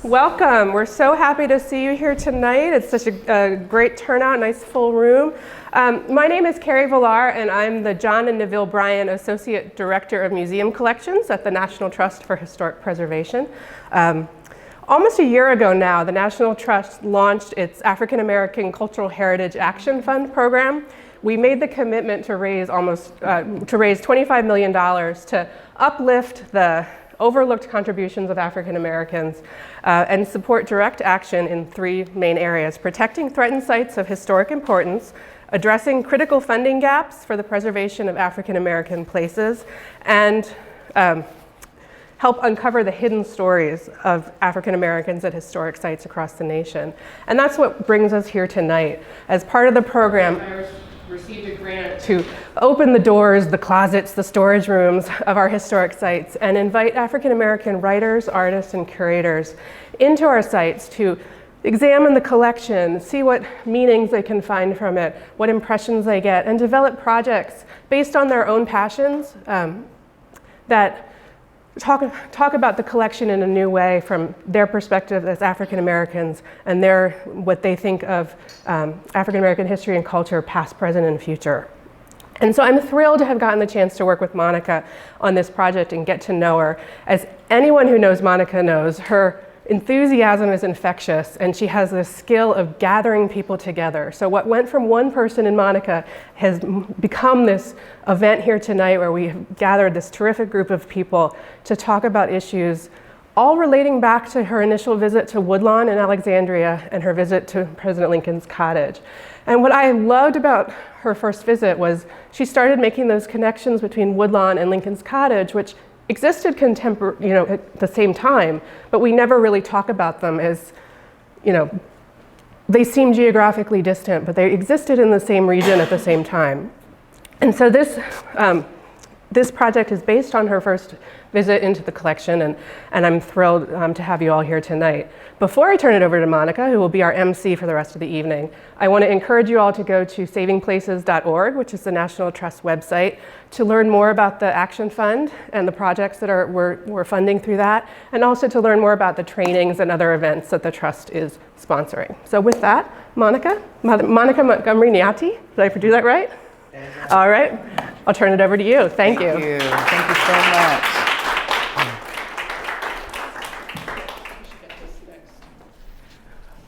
Welcome. We're so happy to see you here tonight. It's such a great turnout, nice full room. My name is Carrie Villar, and I'm the John and Neville Bryan Associate Director of Museum Collections at the National Trust for Historic Preservation. Almost a year ago now, the National Trust launched its African American Cultural Heritage Action Fund program. We made the commitment to raise $25 million to uplift the overlooked contributions of African Americans and support direct action in three main areas: protecting threatened sites of historic importance, addressing critical funding gaps for the preservation of African American places, and help uncover the hidden stories of African Americans at historic sites across the nation. And that's what brings us here tonight. As part of the program, I received a grant to open the doors, the closets, the storage rooms of our historic sites and invite African American writers, artists, and curators into our sites to examine the collection, see what meanings they can find from it, what impressions they get, and develop projects based on their own passions that talk about the collection in a new way from their perspective as African Americans and what they think of African American history and culture, past, present, and future. And so I'm thrilled to have gotten the chance to work with Monica on this project and get to know her. As anyone who knows Monica knows, her enthusiasm is infectious, and she has this skill of gathering people together. So what went from one person in Monica has become this event here tonight where we have gathered this terrific group of people to talk about issues all relating back to her initial visit to Woodlawn in Alexandria and her visit to President Lincoln's cottage. And what I loved about her first visit was she started making those connections between Woodlawn and Lincoln's cottage, which existed at the same time, but we never really talk about them as, they seem geographically distant, but they existed in the same region at the same time. And so this project is based on her first visit into the collection, and I'm thrilled to have you all here tonight. Before I turn it over to Monica, who will be our MC for the rest of the evening, I want to encourage you all to go to savingplaces.org, which is the National Trust website, to learn more about the Action Fund and the projects that we're funding through that, and also to learn more about the trainings and other events that the Trust is sponsoring. So with that, Monica Montgomery Niati, did I do that right? All right, I'll turn it over to you. Thank you. Thank you so much.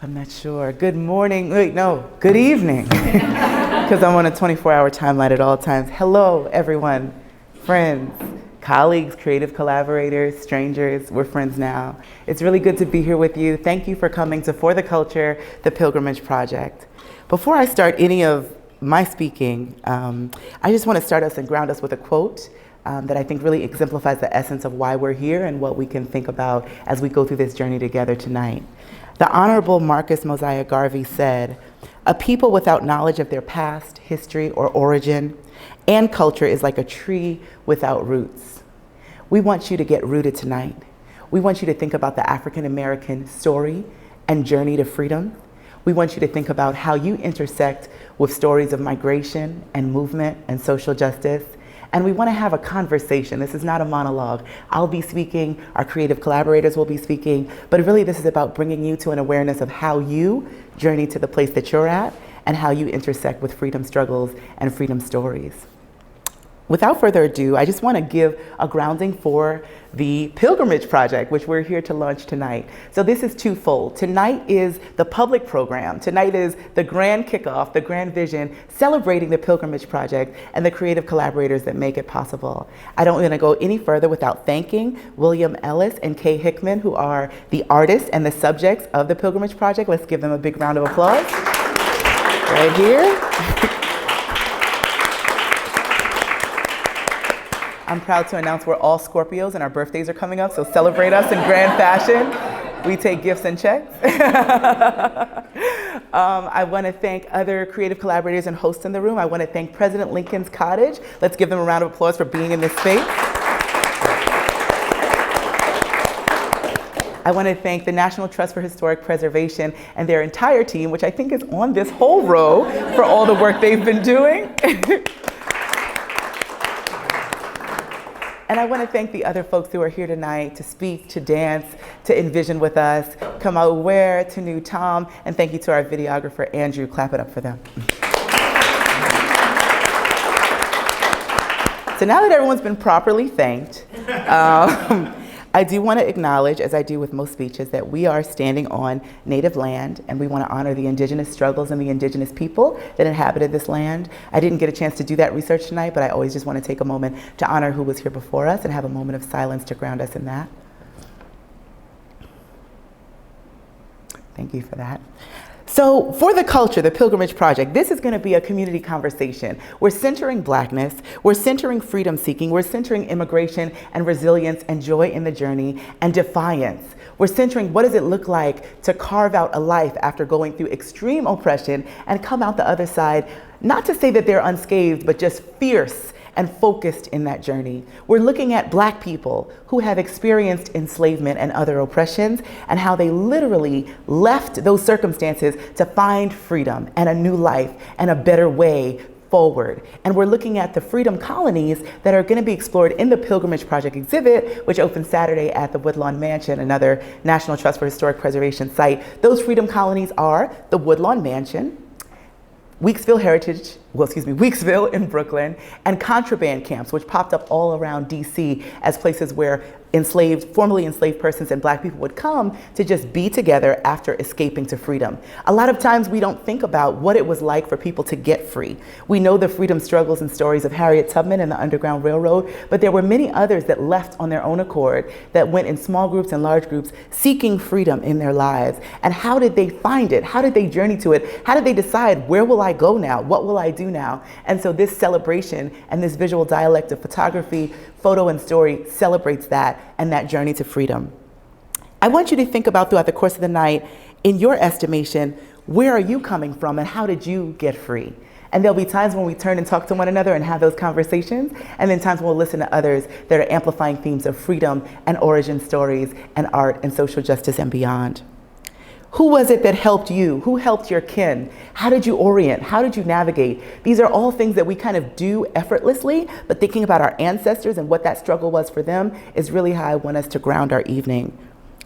I'm not sure. Good morning. Wait, no, good evening. Because I'm on a 24-hour timeline at all times. Hello, everyone, friends, colleagues, creative collaborators, strangers. We're friends now. It's really good to be here with you. Thank you for coming to For the Culture, the Pilgrimage Project. Before I start any of my speaking, I just want to start us and ground us with a quote that I think really exemplifies the essence of why we're here and what we can think about as we go through this journey together tonight. The Honorable Marcus Mosiah Garvey said, "A people without knowledge of their past, history, or origin and culture is like a tree without roots." We want you to get rooted tonight. We want you to think about the African American story and journey to freedom. We want you to think about how you intersect with stories of migration and movement and social justice. And we want to have a conversation. This is not a monologue. I'll be speaking, our creative collaborators will be speaking, but really this is about bringing you to an awareness of how you journey to the place that you're at and how you intersect with freedom struggles and freedom stories. Without further ado, I just want to give a grounding for the Pilgrimage Project, which we're here to launch tonight. So this is twofold. Tonight is the public program. Tonight is the grand kickoff, the grand vision, celebrating the Pilgrimage Project and the creative collaborators that make it possible. I don't want to go any further without thanking William Ellis and Kay Hickman, who are the artists and the subjects of the Pilgrimage Project. Let's give them a big round of applause. Right here. I'm proud to announce we're all Scorpios and our birthdays are coming up, so celebrate us in grand fashion. We take gifts and checks. I want to thank other creative collaborators and hosts in the room. I want to thank President Lincoln's Cottage. Let's give them a round of applause for being in this space. I want to thank the National Trust for Historic Preservation and their entire team, which I think is on this whole row, for all the work they've been doing. And I want to thank the other folks who are here tonight to speak, to dance, to envision with us. Kamau Ware, to New Tom, and thank you to our videographer, Andrew. Clap it up for them. So now that everyone's been properly thanked, I do want to acknowledge, as I do with most speeches, that we are standing on Native land, and we want to honor the indigenous struggles and the indigenous people that inhabited this land. I didn't get a chance to do that research tonight, but I always just want to take a moment to honor who was here before us and have a moment of silence to ground us in that. Thank you for that. So for the culture, the Pilgrimage Project, this is going to be a community conversation. We're centering Blackness, we're centering freedom seeking, we're centering immigration and resilience and joy in the journey and defiance. We're centering what does it look like to carve out a life after going through extreme oppression and come out the other side, not to say that they're unscathed, but just fierce and focused in that journey. We're looking at Black people who have experienced enslavement and other oppressions and how they literally left those circumstances to find freedom and a new life and a better way forward. And we're looking at the freedom colonies that are going to be explored in the Pilgrimage Project exhibit, which opens Saturday at the Woodlawn Mansion, another National Trust for Historic Preservation site. Those freedom colonies are the Woodlawn Mansion, Weeksville in Brooklyn, and contraband camps, which popped up all around DC as places where formerly enslaved persons and Black people would come to just be together after escaping to freedom. A lot of times we don't think about what it was like for people to get free. We know the freedom struggles and stories of Harriet Tubman and the Underground Railroad, but there were many others that left on their own accord, that went in small groups and large groups seeking freedom in their lives. And how did they find it? How did they journey to it? How did they decide, where will I go now? What will I do now? And so this celebration and this visual dialect of photography, photo, and story celebrates that and that journey to freedom. I want you to think about throughout the course of the night, in your estimation, where are you coming from and how did you get free? And there'll be times when we turn and talk to one another and have those conversations, and then times when we'll listen to others that are amplifying themes of freedom and origin stories and art and social justice and beyond. Who was it that helped you? Who helped your kin? How did you orient? How did you navigate? These are all things that we kind of do effortlessly, but thinking about our ancestors and what that struggle was for them is really how I want us to ground our evening.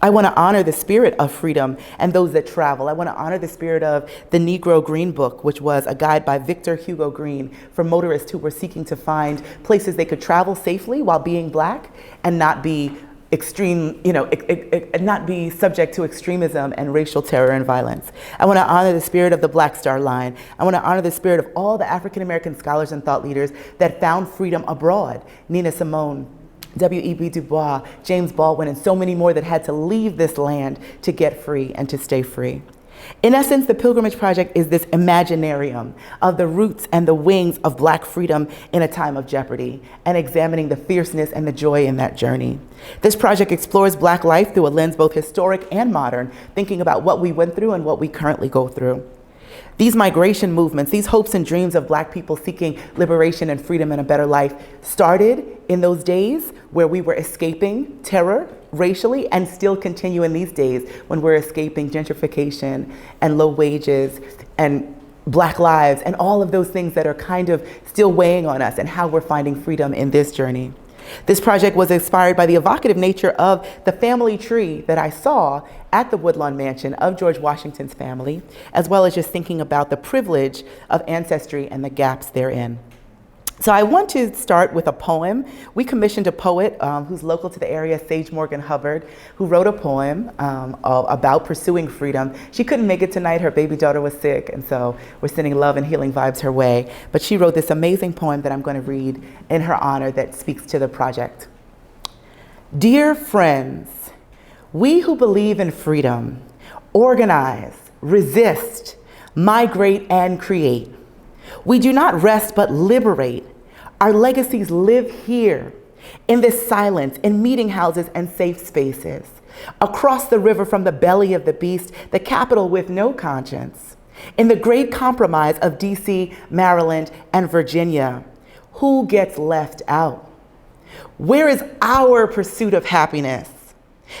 I want to honor the spirit of freedom and those that travel. I want to honor the spirit of the Negro Green Book, which was a guide by Victor Hugo Green for motorists who were seeking to find places they could travel safely while being Black and not be not be subject to extremism and racial terror and violence. I want to honor the spirit of the Black Star Line. I want to honor the spirit of all the African American scholars and thought leaders that found freedom abroad. Nina Simone, W.E.B. Du Bois, James Baldwin, and so many more that had to leave this land to get free and to stay free. In essence, the Pilgrimage Project is this imaginarium of the roots and the wings of Black freedom in a time of jeopardy, and examining the fierceness and the joy in that journey. This project explores Black life through a lens both historic and modern, thinking about what we went through and what we currently go through. These migration movements, these hopes and dreams of Black people seeking liberation and freedom and a better life started in those days where we were escaping terror racially, and still continue in these days when we're escaping gentrification and low wages and Black lives and all of those things that are kind of still weighing on us, and how we're finding freedom in this journey. This project was inspired by the evocative nature of the family tree that I saw at the Woodlawn Mansion of George Washington's family, as well as just thinking about the privilege of ancestry and the gaps therein. So I want to start with a poem. We commissioned a poet who's local to the area, Sage Morgan Hubbard, who wrote a poem about pursuing freedom. She couldn't make it tonight. Her baby daughter was sick, and so we're sending love and healing vibes her way. But she wrote this amazing poem that I'm going to read in her honor that speaks to the project. Dear friends, we who believe in freedom organize, resist, migrate, and create. We do not rest but liberate. Our legacies live here, in this silence, in meeting houses and safe spaces, across the river from the belly of the beast, the capital with no conscience, in the great compromise of DC, Maryland, and Virginia. Who gets left out? Where is our pursuit of happiness?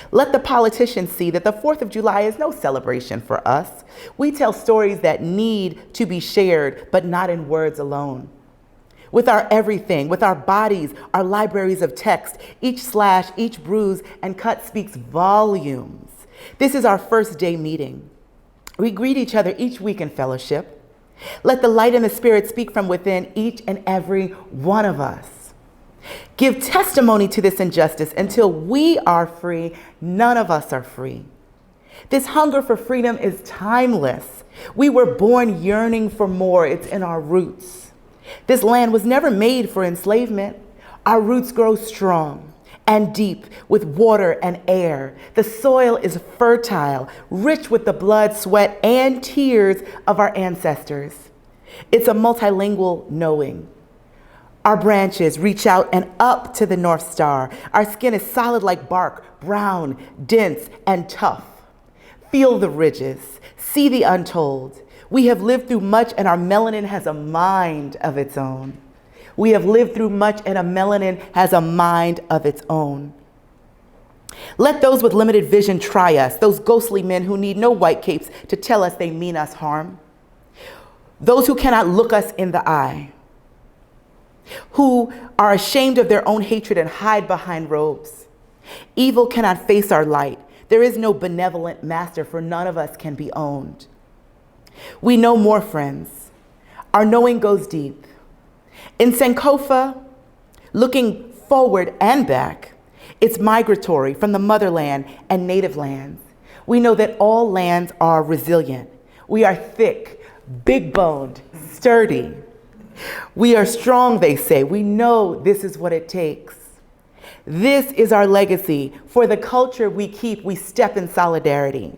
Let the politicians see that the 4th of July is no celebration for us. We tell stories that need to be shared, but not in words alone. with our everything, with our bodies, our libraries of text. Each slash, each bruise and cut speaks volumes. This is our first day meeting. We greet each other each week in fellowship. Let the light and the spirit speak from within each and every one of us. Give testimony to this injustice. Until we are free, none of us are free. This hunger for freedom is timeless. We were born yearning for more. It's in our roots. This land was never made for enslavement. Our roots grow strong and deep with water and air. The soil is fertile, rich with the blood, sweat, and tears of our ancestors. It's a multilingual knowing. Our branches reach out and up to the North Star. Our skin is solid like bark, brown, dense, and tough. Feel the ridges, see the untold. We have lived through much and our melanin has a mind of its own. We have lived through much and a melanin has a mind of its own. Let those with limited vision try us, those ghostly men who need no white capes to tell us they mean us harm. Those who cannot look us in the eye, who are ashamed of their own hatred and hide behind robes. Evil cannot face our light. There is no benevolent master, for none of us can be owned. We know more, friends. Our knowing goes deep. In Sankofa, looking forward and back, it's migratory from the motherland and native lands. We know that all lands are resilient. We are thick, big-boned, sturdy. We are strong, they say. We know this is what it takes. This is our legacy. For the culture we keep, we step in solidarity.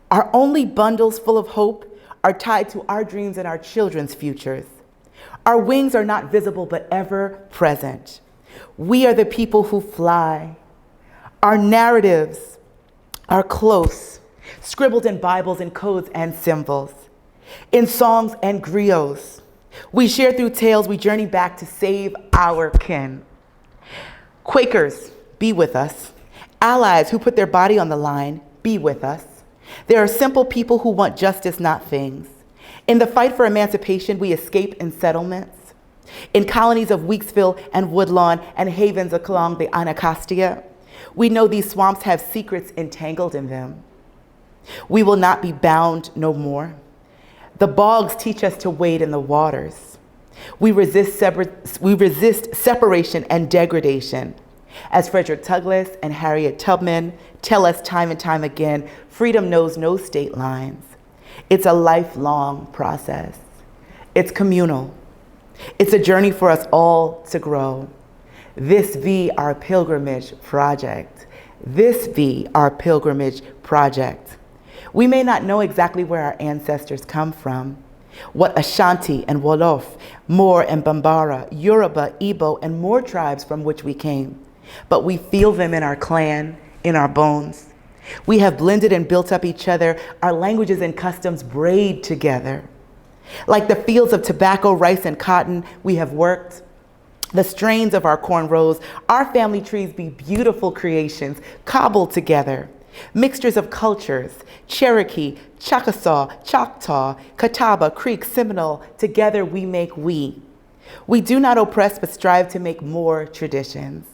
Our only bundles full of hope are tied to our dreams and our children's futures. Our wings are not visible, but ever present. We are the people who fly. Our narratives are close, scribbled in Bibles and codes and symbols, in songs and griots. We share through tales, we journey back to save our kin. Quakers, be with us. Allies who put their body on the line, be with us. There are simple people who want justice, not things. In the fight for emancipation, we escape in settlements. In colonies of Weeksville and Woodlawn and havens along the Anacostia, we know these swamps have secrets entangled in them. We will not be bound no more. The bogs teach us to wade in the waters. We resist separation and degradation. As Frederick Douglass and Harriet Tubman tell us time and time again, freedom knows no state lines. It's a lifelong process. It's communal. It's a journey for us all to grow. This be our pilgrimage project. This be our pilgrimage project. We may not know exactly where our ancestors come from, what Ashanti and Wolof, Moor and Bambara, Yoruba, Igbo, and more tribes from which we came, but we feel them in our clan, in our bones. We have blended and built up each other. Our languages and customs braid together. Like the fields of tobacco, rice, and cotton we have worked, the strains of our cornrows, our family trees be beautiful creations cobbled together. Mixtures of cultures, Cherokee, Chickasaw, Choctaw, Catawba, Creek, Seminole, together we make we. We do not oppress, but strive to make more traditions.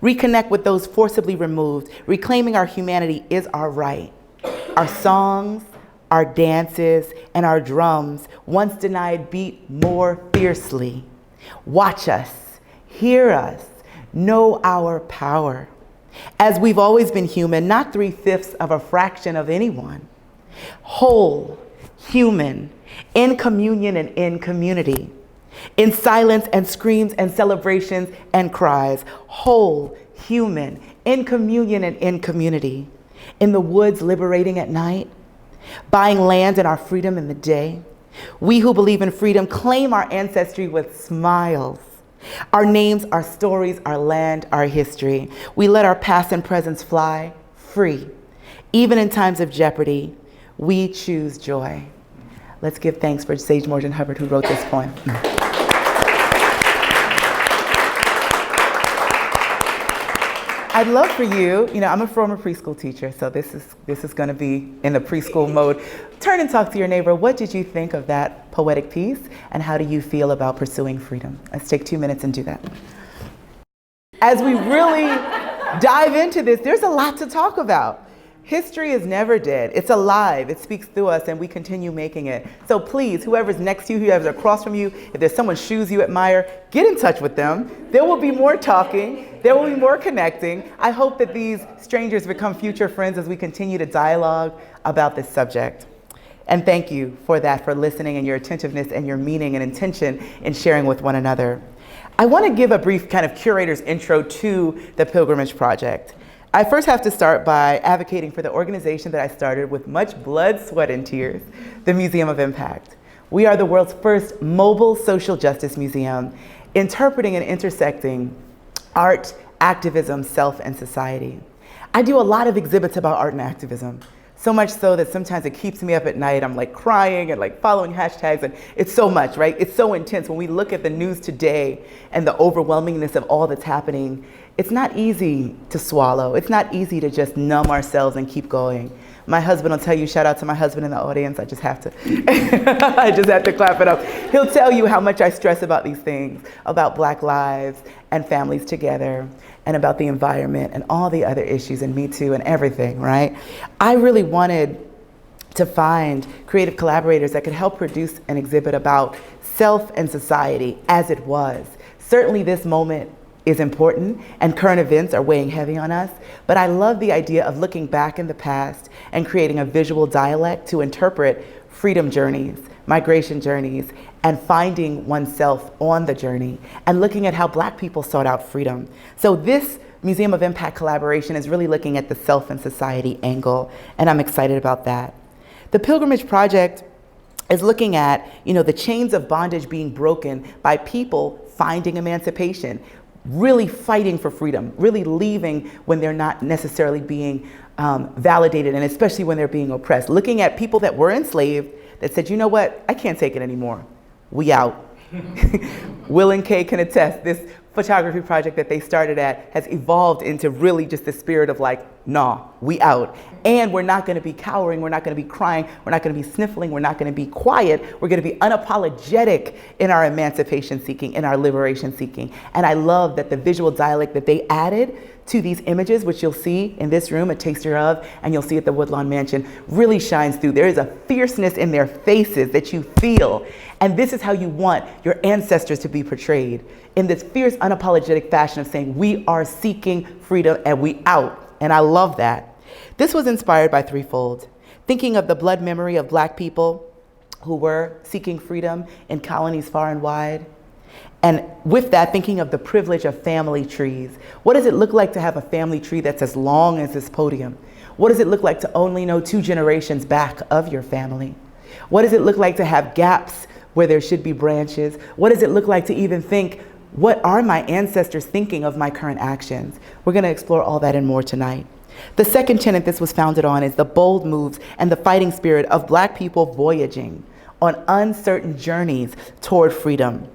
Reconnect with those forcibly removed. Reclaiming our humanity is our right. Our songs, our dances, and our drums, once denied, beat more fiercely. Watch us, hear us, know our power. As we've always been human, not 3/5 of a fraction of anyone. Whole, human, in communion and in community. In silence and screams and celebrations and cries. Whole, human, in communion and in community. In the woods, liberating at night. Buying land and our freedom in the day. We who believe in freedom claim our ancestry with smiles. Our names, our stories, our land, our history. We let our past and presents fly free. Even in times of jeopardy, we choose joy. Let's give thanks for Sage Morgan Hubbard, who wrote this poem. I'd love for you, I'm a former preschool teacher, so this is going to be in the preschool mode. Turn and talk to your neighbor. What did you think of that poetic piece, and how do you feel about pursuing freedom? Let's take 2 minutes and do that. As we really dive into this, there's a lot to talk about. History is never dead. It's alive. It speaks through us, and we continue making it. So please, whoever's next to you, whoever's across from you, if there's someone's shoes you admire, get in touch with them. There will be more talking. There will be more connecting. I hope that these strangers become future friends as we continue to dialogue about this subject. And thank you for that, for listening and your attentiveness and your meaning and intention in sharing with one another. I want to give a brief kind of curator's intro to the Pilgrimage Project. I first have to start by advocating for the organization that I started with much blood, sweat, and tears, the Museum of Impact. We are the world's first mobile social justice museum, interpreting and intersecting art, activism, self, and society. I do a lot of exhibits about art and activism, so much so that sometimes it keeps me up at night. I'm like crying and like following hashtags, and it's so much, right? It's so intense. When we look at the news today and the overwhelmingness of all that's happening, it's not easy to swallow. It's not easy to just numb ourselves and keep going. My husband will tell you, shout out to my husband in the audience, I just have to clap it up. He'll tell you how much I stress about these things, about Black lives and families together, and about the environment and all the other issues, and Me Too and everything, right? I really wanted to find creative collaborators that could help produce an exhibit about self and society as it was. Certainly this moment is important, and current events are weighing heavy on us, but I love the idea of looking back in the past and creating a visual dialect to interpret freedom journeys, migration journeys, and finding oneself on the journey, and looking at how Black people sought out freedom. So this Museum of Impact collaboration is really looking at the self and society angle, and I'm excited about that. The Pilgrimage Project is looking at, the chains of bondage being broken by people finding emancipation, really fighting for freedom, really leaving when they're not necessarily being validated, and especially when they're being oppressed. Looking at people that were enslaved that said, you know what, I can't take it anymore. We out. Will and Kay can attest, this photography project that they started at has evolved into really just the spirit of like, nah, we out. And we're not gonna be cowering, we're not gonna be crying, we're not gonna be sniffling, we're not gonna be quiet, we're gonna be unapologetic in our emancipation seeking, in our liberation seeking. And I love that the visual dialect that they added to these images, which you'll see in this room, a taster of, and you'll see at the Woodlawn Mansion, really shines through. There is a fierceness in their faces that you feel. And this is how you want your ancestors to be portrayed, in this fierce, unapologetic fashion of saying, we are seeking freedom and we out. And I love that. This was inspired by threefold. Thinking of the blood memory of Black people who were seeking freedom in colonies far and wide. And with that, thinking of the privilege of family trees. What does it look like to have a family tree that's as long as this podium? What does it look like to only know 2 generations back of your family? What does it look like to have gaps where there should be branches? What does it look like to even think, what are my ancestors thinking of my current actions? We're gonna explore all that and more tonight. The second tenet this was founded on is the bold moves and the fighting spirit of Black people voyaging on uncertain journeys toward freedom.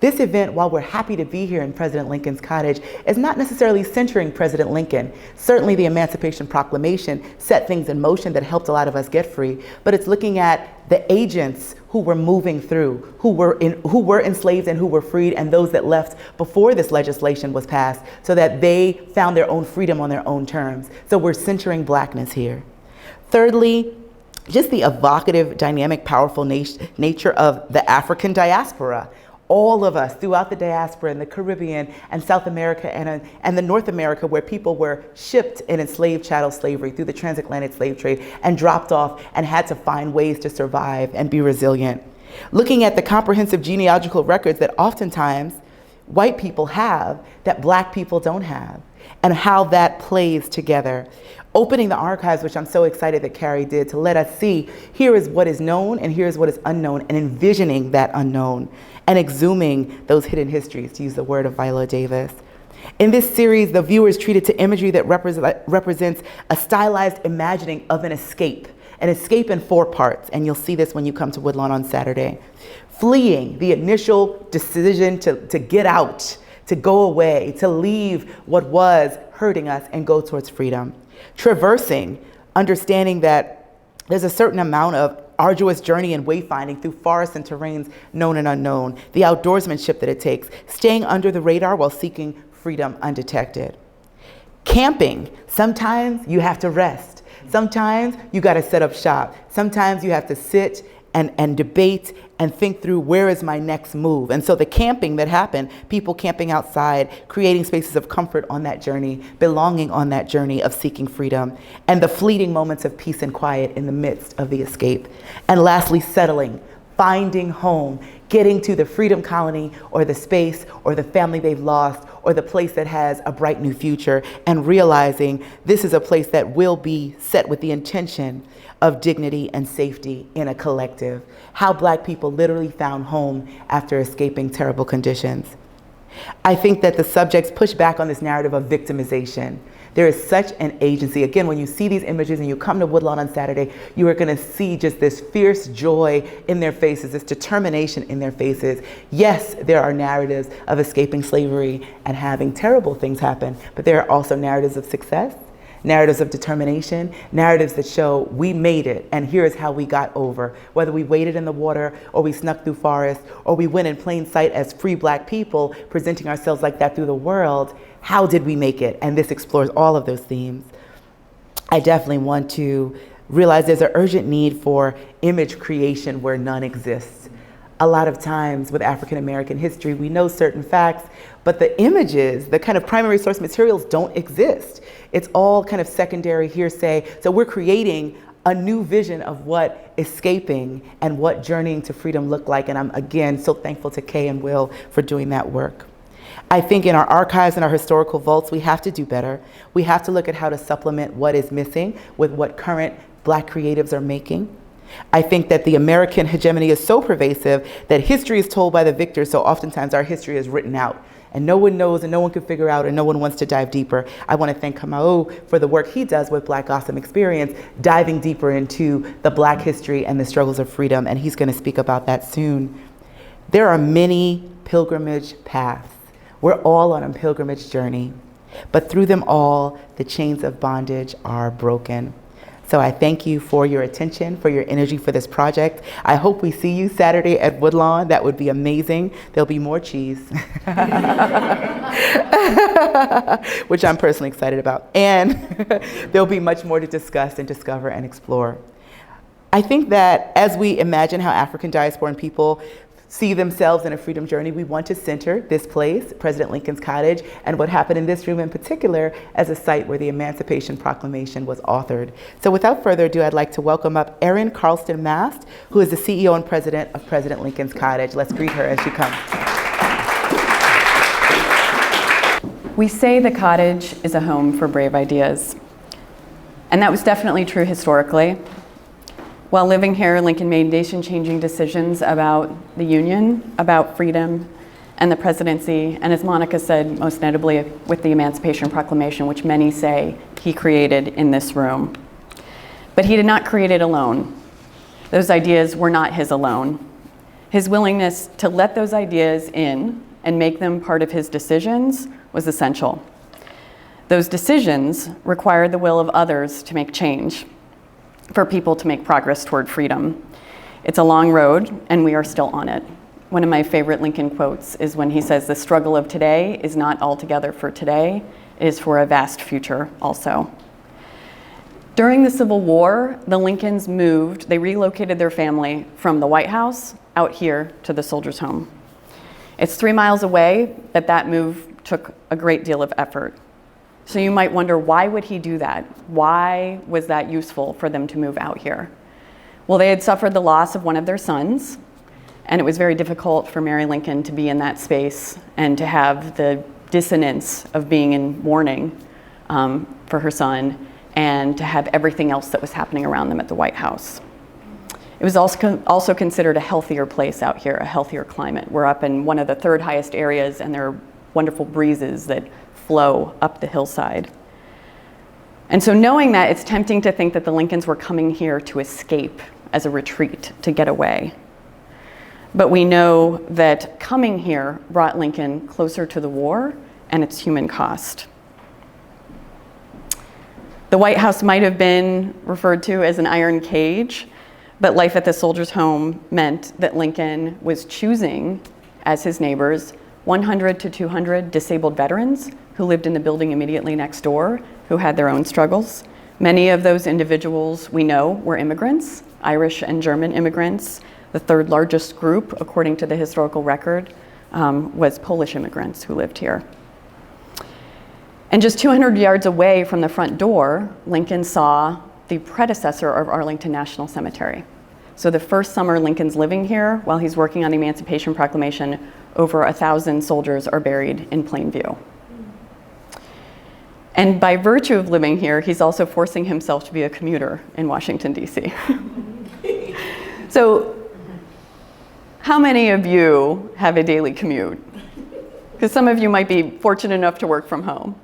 This event, while we're happy to be here in President Lincoln's cottage, is not necessarily centering President Lincoln. Certainly the Emancipation Proclamation set things in motion that helped a lot of us get free, but it's looking at the agents who were moving through, who were enslaved and who were freed, and those that left before this legislation was passed, so that they found their own freedom on their own terms. So we're centering Blackness here. Thirdly, just the evocative, dynamic, powerful nature of the African diaspora. All of us throughout the diaspora in the Caribbean and South America and the North America, where people were shipped in enslaved chattel slavery through the transatlantic slave trade and dropped off and had to find ways to survive and be resilient. Looking at the comprehensive genealogical records that oftentimes white people have that Black people don't have, and how that plays together. Opening the archives, which I'm so excited that Carrie did, to let us see, here is what is known and here is what is unknown, and envisioning that unknown and exhuming those hidden histories, to use the word of Viola Davis. In this series, the viewer is treated to imagery that represents a stylized imagining of an escape in 4 parts, and you'll see this when you come to Woodlawn on Saturday. Fleeing, the initial decision to get out, to go away, to leave what was hurting us and go towards freedom. Traversing, understanding that there's a certain amount of arduous journey and wayfinding through forests and terrains known and unknown, the outdoorsmanship that it takes, staying under the radar while seeking freedom undetected. Camping, sometimes you have to rest. Sometimes you got to set up shop. Sometimes you have to sit and debate and think through, where is my next move? And so the camping that happened, people camping outside, creating spaces of comfort on that journey, belonging on that journey of seeking freedom, and the fleeting moments of peace and quiet in the midst of the escape. And lastly, settling, finding home, getting to the freedom colony or the space or the family they've lost or the place that has a bright new future, and realizing this is a place that will be set with the intention of dignity and safety in a collective. How Black people literally found home after escaping terrible conditions. I think that the subjects push back on this narrative of victimization. There is such an agency. Again, when you see these images and you come to Woodlawn on Saturday, you are going to see just this fierce joy in their faces, this determination in their faces. Yes, there are narratives of escaping slavery and having terrible things happen, but there are also narratives of success, narratives of determination, narratives that show we made it and here's how we got over. Whether we waded in the water or we snuck through forests or we went in plain sight as free Black people, presenting ourselves like that through the world, how did we make it? And this explores all of those themes. I definitely want to realize there's an urgent need for image creation where none exists. A lot of times with African American history, we know certain facts, but the images, the kind of primary source materials don't exist. It's all kind of secondary hearsay. So we're creating a new vision of what escaping and what journeying to freedom look like. And I'm, again, so thankful to Kay and Will for doing that work. I think in our archives and our historical vaults, we have to do better. We have to look at how to supplement what is missing with what current Black creatives are making. I think that the American hegemony is so pervasive that history is told by the victors, so oftentimes our history is written out. And no one knows and no one can figure out and no one wants to dive deeper. I want to thank Kamau for the work he does with Black Awesome Experience, diving deeper into the Black history and the struggles of freedom, and he's going to speak about that soon. There are many pilgrimage paths. We're all on a pilgrimage journey, but through them all, the chains of bondage are broken. So I thank you for your attention, for your energy for this project. I hope we see you Saturday at Woodlawn. That would be amazing. There'll be more cheese, which I'm personally excited about. And there'll be much more to discuss and discover and explore. I think that as we imagine how African diasporan people see themselves in a freedom journey, we want to center this place, President Lincoln's Cottage, and what happened in this room in particular as a site where the Emancipation Proclamation was authored. So without further ado, I'd like to welcome up Erin Carlston Mast, who is the CEO and President of President Lincoln's Cottage. Let's greet her as she comes. We say the cottage is a home for brave ideas. And that was definitely true historically. While living here, Lincoln made nation-changing decisions about the Union, about freedom, and the presidency, and as Monica said, most notably with the Emancipation Proclamation, which many say he created in this room. But he did not create it alone. Those ideas were not his alone. His willingness to let those ideas in and make them part of his decisions was essential. Those decisions required the will of others to make change, for people to make progress toward freedom. It's a long road, and we are still on it. One of my favorite Lincoln quotes is when he says, "The struggle of today is not altogether for today, it is for a vast future also." During the Civil War, the Lincolns moved, they relocated their family from the White House out here to the Soldiers' Home. It's 3 miles away, but that move took a great deal of effort. So you might wonder, why would he do that? Why was that useful for them to move out here? Well, they had suffered the loss of one of their sons, and it was very difficult for Mary Lincoln to be in that space and to have the dissonance of being in mourning for her son and to have everything else that was happening around them at the White House. It was also considered a healthier place out here, a healthier climate. We're up in one of the third highest areas, and there are wonderful breezes that flow up the hillside. And so knowing that, it's tempting to think that the Lincolns were coming here to escape, as a retreat, to get away. But we know that coming here brought Lincoln closer to the war and its human cost. The White House might have been referred to as an iron cage, but life at the Soldiers' Home meant that Lincoln was choosing, as his neighbors, 100 to 200 disabled veterans who lived in the building immediately next door, who had their own struggles. Many of those individuals we know were immigrants, Irish and German immigrants. The third largest group, according to the historical record, was Polish immigrants who lived here. And just 200 yards away from the front door, Lincoln saw the predecessor of Arlington National Cemetery. So the first summer Lincoln's living here, while he's working on the Emancipation Proclamation, over 1,000 soldiers are buried in plain view. And by virtue of living here, he's also forcing himself to be a commuter in Washington, D.C. So how many of you have a daily commute? Because some of you might be fortunate enough to work from home.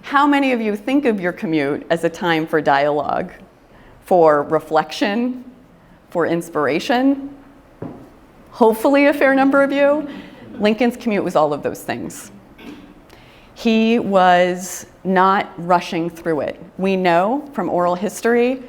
How many of you think of your commute as a time for dialogue, for reflection, for inspiration? Hopefully a fair number of you. Lincoln's commute was all of those things. He was not rushing through it. We know from oral history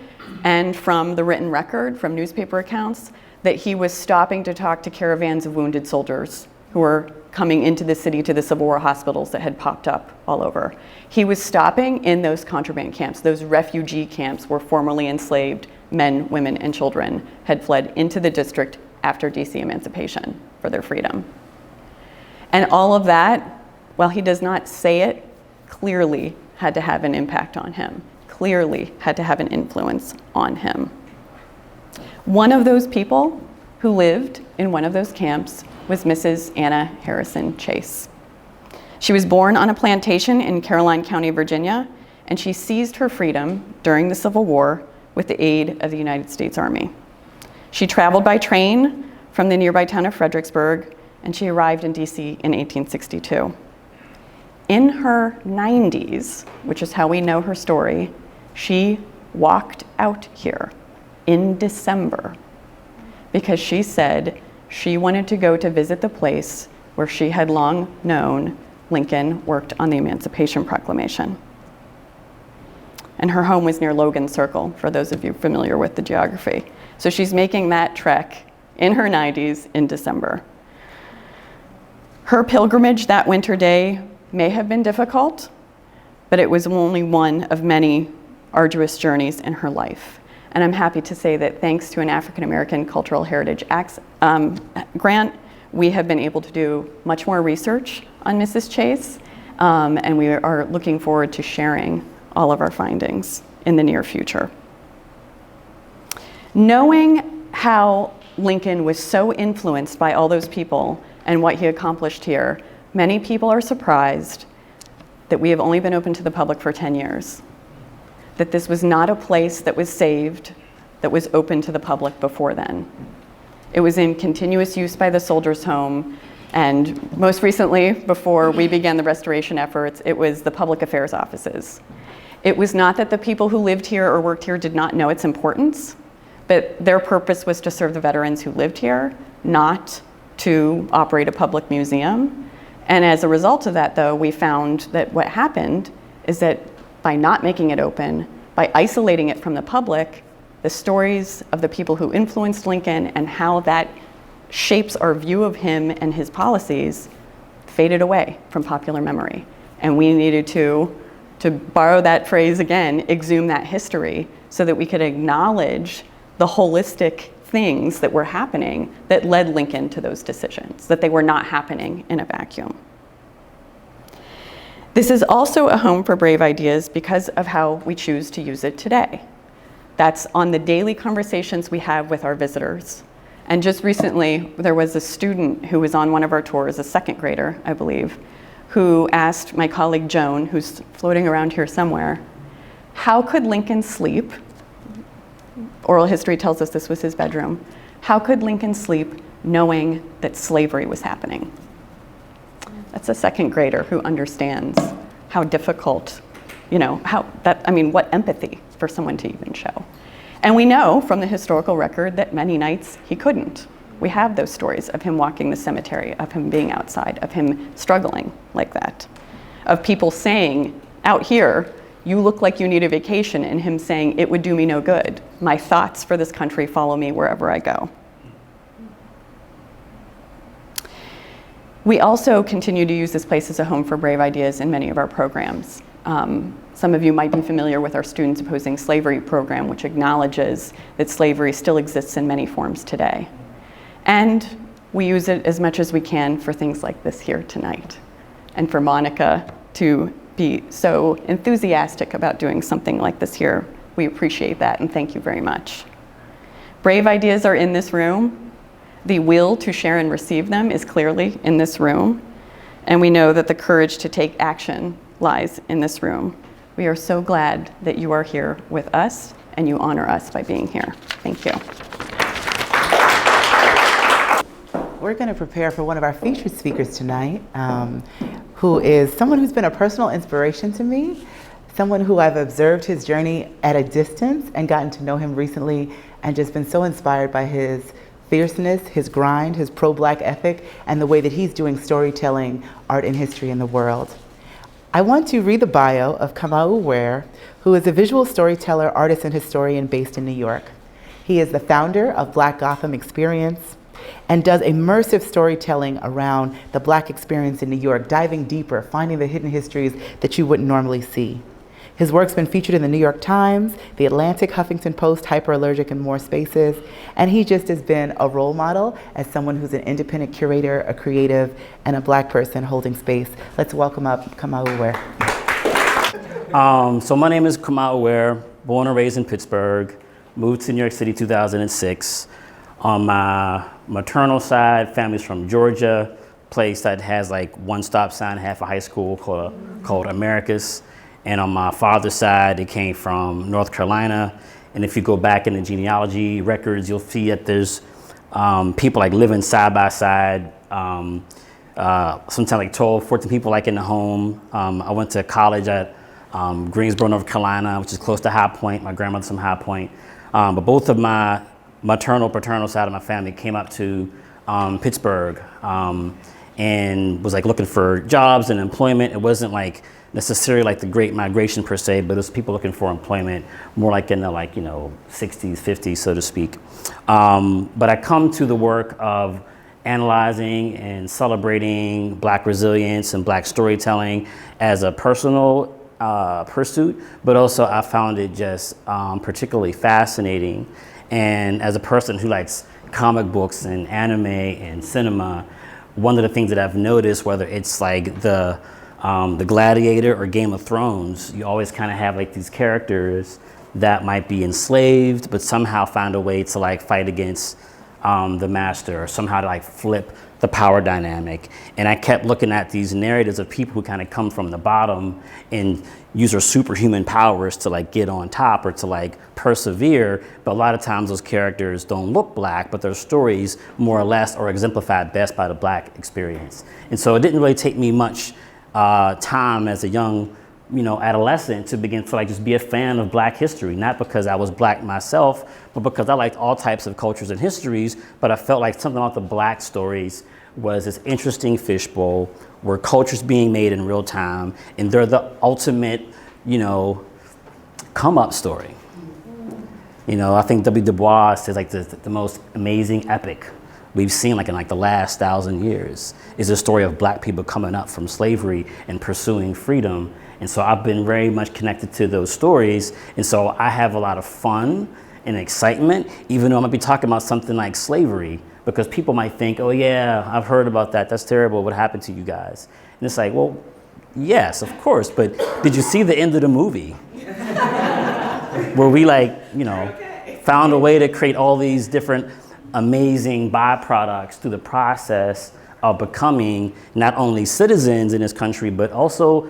and from the written record, from newspaper accounts, that he was stopping to talk to caravans of wounded soldiers who were coming into the city to the Civil War hospitals that had popped up all over. He was stopping in those contraband camps, those refugee camps where formerly enslaved men, women, and children had fled into the district after DC emancipation for their freedom. And all of that, while he does not say it, clearly had to have an impact on him, clearly had to have an influence on him. One of those people who lived in one of those camps was Mrs. Anna Harrison Chase. She was born on a plantation in Caroline County, Virginia, and she seized her freedom during the Civil War with the aid of the United States Army. She traveled by train from the nearby town of Fredericksburg, and she arrived in DC in 1862. In her 90s, which is how we know her story, she walked out here in December because she said she wanted to go to visit the place where she had long known Lincoln worked on the Emancipation Proclamation. And her home was near Logan Circle, for those of you familiar with the geography. So she's making that trek in her 90s in December. Her pilgrimage that winter day may have been difficult, but it was only one of many arduous journeys in her life. And I'm happy to say that thanks to an African American Cultural Heritage grant, we have been able to do much more research on Mrs. Chase, and we are looking forward to sharing all of our findings in the near future. Knowing how Lincoln was so influenced by all those people and what he accomplished here, many people are surprised that we have only been open to the public for 10 years. That this was not a place that was saved, that was open to the public before then. It was in continuous use by the Soldiers' Home, and most recently, before we began the restoration efforts, it was the public affairs offices. It was not that the people who lived here or worked here did not know its importance, but their purpose was to serve the veterans who lived here, not to operate a public museum. And as a result of that, though, we found that what happened is that by not making it open, by isolating it from the public, the stories of the people who influenced Lincoln and how that shapes our view of him and his policies faded away from popular memory. And we needed to borrow that phrase again, exhume that history so that we could acknowledge the holistic things that were happening that led Lincoln to those decisions, that they were not happening in a vacuum. This is also a home for brave ideas because of how we choose to use it today. That's on the daily conversations we have with our visitors. And just recently, there was a student who was on one of our tours, a second grader, I believe, who asked my colleague Joan, who's floating around here somewhere, how could Lincoln sleep? Oral history tells us this was his bedroom. How could Lincoln sleep knowing that slavery was happening? That's a second grader who understands how difficult, what empathy for someone to even show. And we know from the historical record that many nights he couldn't. We have those stories of him walking the cemetery, of him being outside, of him struggling like that, of people saying, out here, you look like you need a vacation, and him saying, it would do me no good. My thoughts for this country follow me wherever I go. We also continue to use this place as a home for brave ideas in many of our programs. Some of you might be familiar with our Students Opposing Slavery program, which acknowledges that slavery still exists in many forms today. And we use it as much as we can for things like this here tonight. And for Monica to be so enthusiastic about doing something like this here, we appreciate that and thank you very much. Brave ideas are in this room. The will to share and receive them is clearly in this room. And we know that the courage to take action lies in this room. We are so glad that you are here with us and you honor us by being here. Thank you. We're going to prepare for one of our featured speakers tonight, who is someone who's been a personal inspiration to me, someone who I've observed his journey at a distance and gotten to know him recently and just been so inspired by his fierceness, his grind, his pro-Black ethic, and the way that he's doing storytelling, art, and history in the world. I want to read the bio of Kamau Ware, who is a visual storyteller, artist, and historian based in New York. He is the founder of Black Gotham Experience and does immersive storytelling around the Black experience in New York, diving deeper, finding the hidden histories that you wouldn't normally see. His work's been featured in the New York Times, The Atlantic, Huffington Post, Hyperallergic, and more spaces. And he just has been a role model as someone who's an independent curator, a creative, and a Black person holding space. Let's welcome up Kamau Ware. So my name is Kamau Ware, born and raised in Pittsburgh, moved to New York City 2006. On my maternal side, family's from Georgia, place that has like one stop sign, half a high school called Americus. And on my father's side, it came from North Carolina. And if you go back in the genealogy records, you'll see that there's people like living side by side, sometimes like 12, 14 people like in the home. I went to college at Greensboro, North Carolina, which is close to High Point. My grandmother's from High Point. But both of my maternal, paternal side of my family came up to Pittsburgh and was like looking for jobs and employment. It wasn't like necessarily like the Great Migration per se, but it was people looking for employment more like in the 60s, 50s, so to speak. But I come to the work of analyzing and celebrating Black resilience and Black storytelling as a personal pursuit, but also I found it just particularly fascinating. And as a person who likes comic books and anime and cinema, one of the things that I've noticed, whether it's like the Gladiator or Game of Thrones, you always kind of have like these characters that might be enslaved, but somehow find a way to like fight against the master, or somehow to like flip the power dynamic. And I kept looking at these narratives of people who kind of come from the bottom and use their superhuman powers to like get on top or to like persevere. But a lot of times those characters don't look Black, but their stories more or less are exemplified best by the Black experience. And so it didn't really take me much time as a young adolescent to begin to like just be a fan of Black history, not because I was Black myself, but because I liked all types of cultures and histories, but I felt like something about the Black stories was this interesting fishbowl where culture's being made in real time, and they're the ultimate, come up story. I think W. Du Bois is like the most amazing epic we've seen like in like the last 1,000 years is a story of Black people coming up from slavery and pursuing freedom. And so I've been very much connected to those stories. And so I have a lot of fun and excitement, even though I might be talking about something like slavery, because people might think, oh yeah, I've heard about that. That's terrible. What happened to you guys? And it's like, well, yes, of course. But did you see the end of the movie? Where we found a way to create all these different amazing byproducts through the process of becoming not only citizens in this country, but also,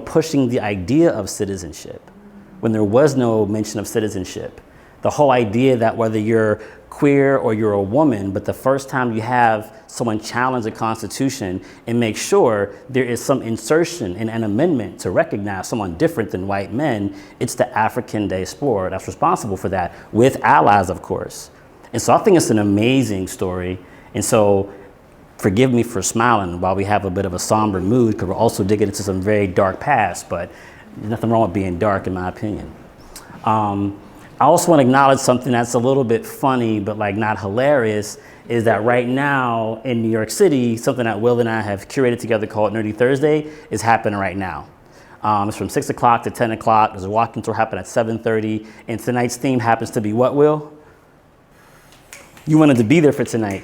pushing the idea of citizenship when there was no mention of citizenship. The whole idea that whether you're queer or you're a woman, but the first time you have someone challenge the Constitution and make sure there is some insertion in an amendment to recognize someone different than white men, it's the African diaspora that's responsible for that, with allies, of course. And so I think it's an amazing story. And so forgive me for smiling while we have a bit of a somber mood, because we're also digging into some very dark past, but there's nothing wrong with being dark in my opinion. I also want to acknowledge something that's a little bit funny, but like not hilarious, is that right now in New York City, something that Will and I have curated together called Nerdy Thursday is happening right now. It's from 6 o'clock to 10 o'clock. There's a walking tour happening at 7:30. And tonight's theme happens to be what, Will? You wanted to be there for tonight.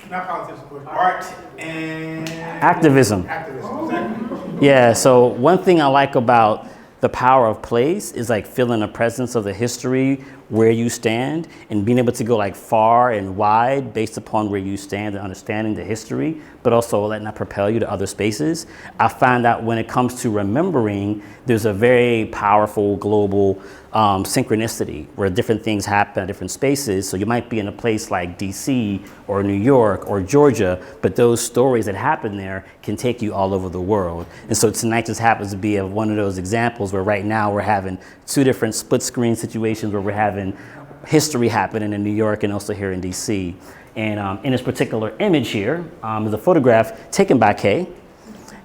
Not politics, but art and Activism. activism. Exactly. Yeah, so one thing I like about the power of place is like feeling the presence of the history where you stand and being able to go like far and wide based upon where you stand and understanding the history, but also letting that propel you to other spaces. I find that when it comes to remembering, there's a very powerful global synchronicity where different things happen at different spaces. So you might be in a place like DC or New York or Georgia, but those stories that happen there can take you all over the world. And so tonight just happens to be one of those examples where right now we're having two different split screen situations where we're having history happening in New York and also here in DC. And in this particular image here is a photograph taken by Kay.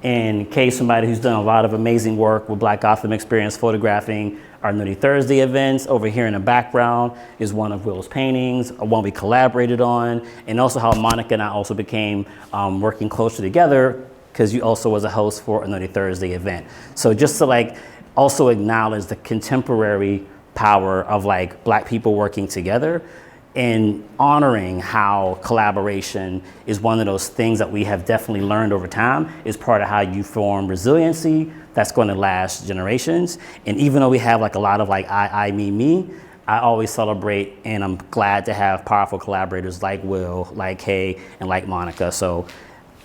And Kay is somebody who's done a lot of amazing work with Black Gotham Experience photographing our Nerdy Thursday events. Over here in the background is one of Will's paintings, one we collaborated on, and also how Monica and I also became working closer together because you also was a host for a Nerdy Thursday event. So just to like also acknowledge the contemporary power of like Black people working together and honoring how collaboration is one of those things that we have definitely learned over time is part of how you form resiliency that's going to last generations. And even though we have like a lot of like I, me, I always celebrate, and I'm glad to have powerful collaborators like Will, like Kay, and like Monica. So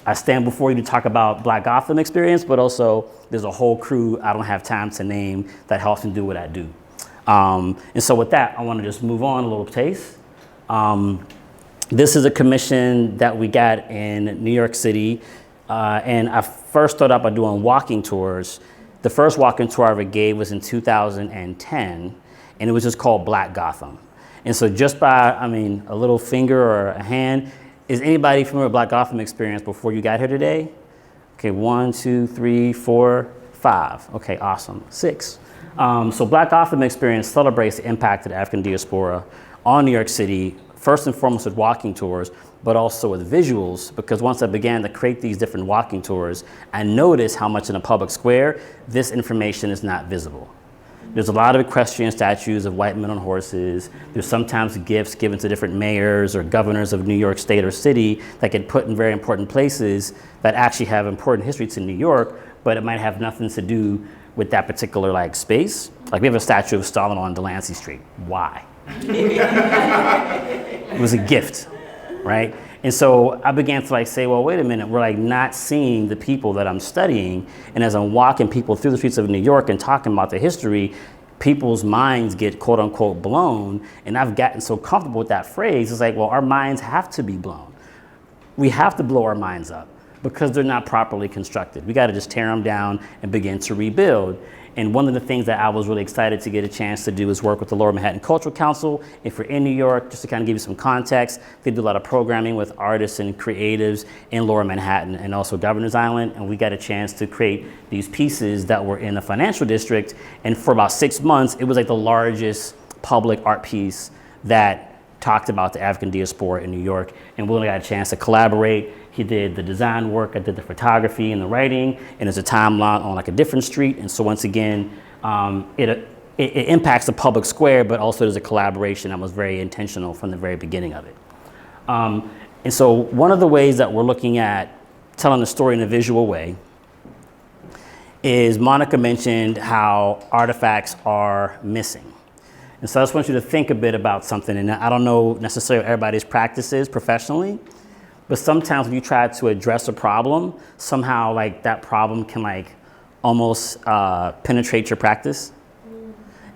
I stand before you to talk about Black Gotham Experience, but also there's a whole crew I don't have time to name that helps me do what I do. And so with that, I want to just move on a little pace. This is a commission that we got in New York City. And I first started out by doing walking tours. The first walking tour I ever gave was in 2010, and it was just called Black Gotham. And so just by, a little finger or a hand, is anybody familiar with Black Gotham Experience before you got here today? Okay, 1, 2, 3, 4, 5. Okay, awesome. 6. So Black Gotham Experience celebrates the impact of the African diaspora on New York City, first and foremost with walking tours, but also with visuals, because once I began to create these different walking tours, I noticed how much in a public square, this information is not visible. There's a lot of equestrian statues of white men on horses. There's sometimes gifts given to different mayors or governors of New York State or city that get put in very important places that actually have important history to New York, but it might have nothing to do with that particular like space. Like we have a statue of Stalin on Delancey Street. Why? It was a gift, right? And so I began to like say, well, wait a minute, we're like not seeing the people that I'm studying. And as I'm walking people through the streets of New York and talking about the history, people's minds get quote unquote blown. And I've gotten so comfortable with that phrase. It's like, well, our minds have to be blown. We have to blow our minds up because they're not properly constructed. We got to just tear them down and begin to rebuild. And one of the things that I was really excited to get a chance to do is work with the Lower Manhattan Cultural Council. If you're in New York, just to kind of give you some context, they do a lot of programming with artists and creatives in Lower Manhattan and also Governor's Island. And we got a chance to create these pieces that were in the financial district. And for about 6 months, it was like the largest public art piece that talked about the African diaspora in New York. And we only got a chance to collaborate. He did the design work, I did the photography and the writing, and there's a timeline on like a different street. And so once again, it impacts the public square, but also there's a collaboration that was very intentional from the very beginning of it. And so one of the ways that we're looking at telling the story in a visual way is Monica mentioned how artifacts are missing. And so I just want you to think a bit about something, and I don't know necessarily everybody's practices professionally, but sometimes when you try to address a problem, somehow like that problem can like almost penetrate your practice.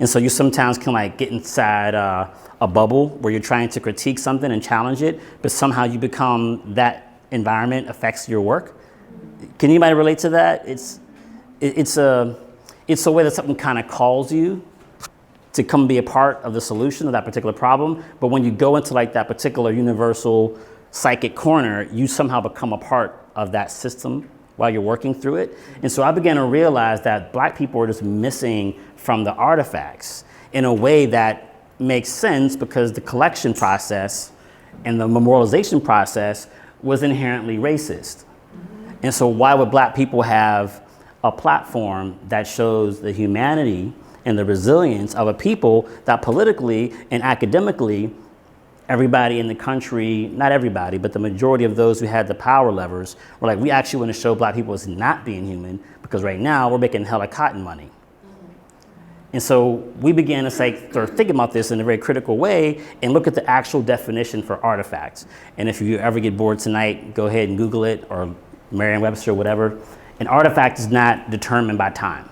And so you sometimes can like get inside a bubble where you're trying to critique something and challenge it, but somehow you become, that environment affects your work. Can anybody relate to that? It's a way that something kind of calls you to come be a part of the solution of that particular problem. But when you go into like that particular universal psychic corner, you somehow become a part of that system while you're working through it. And so I began to realize that Black people were just missing from the artifacts in a way that makes sense because the collection process and the memorialization process was inherently racist. And so why would Black people have a platform that shows the humanity and the resilience of a people that politically and academically, everybody in the country, not everybody, but the majority of those who had the power levers were like, we actually want to show Black people as not being human because right now we're making hella cotton money. And so we began to start thinking about this in a very critical way and look at the actual definition for artifacts. And if you ever get bored tonight, go ahead and Google it, or Merriam-Webster or whatever. An artifact is not determined by time.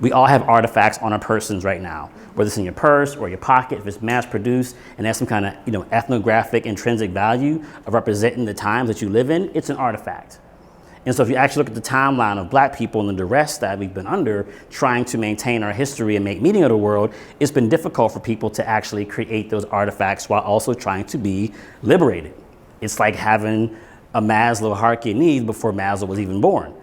We all have artifacts on our persons right now, whether it's in your purse or your pocket, if it's mass produced and has some kind of ethnographic intrinsic value of representing the times that you live in, it's an artifact. And so if you actually look at the timeline of Black people and the duress that we've been under trying to maintain our history and make meaning of the world, it's been difficult for people to actually create those artifacts while also trying to be liberated. It's like having a Maslow hierarchy of needs before Maslow was even born.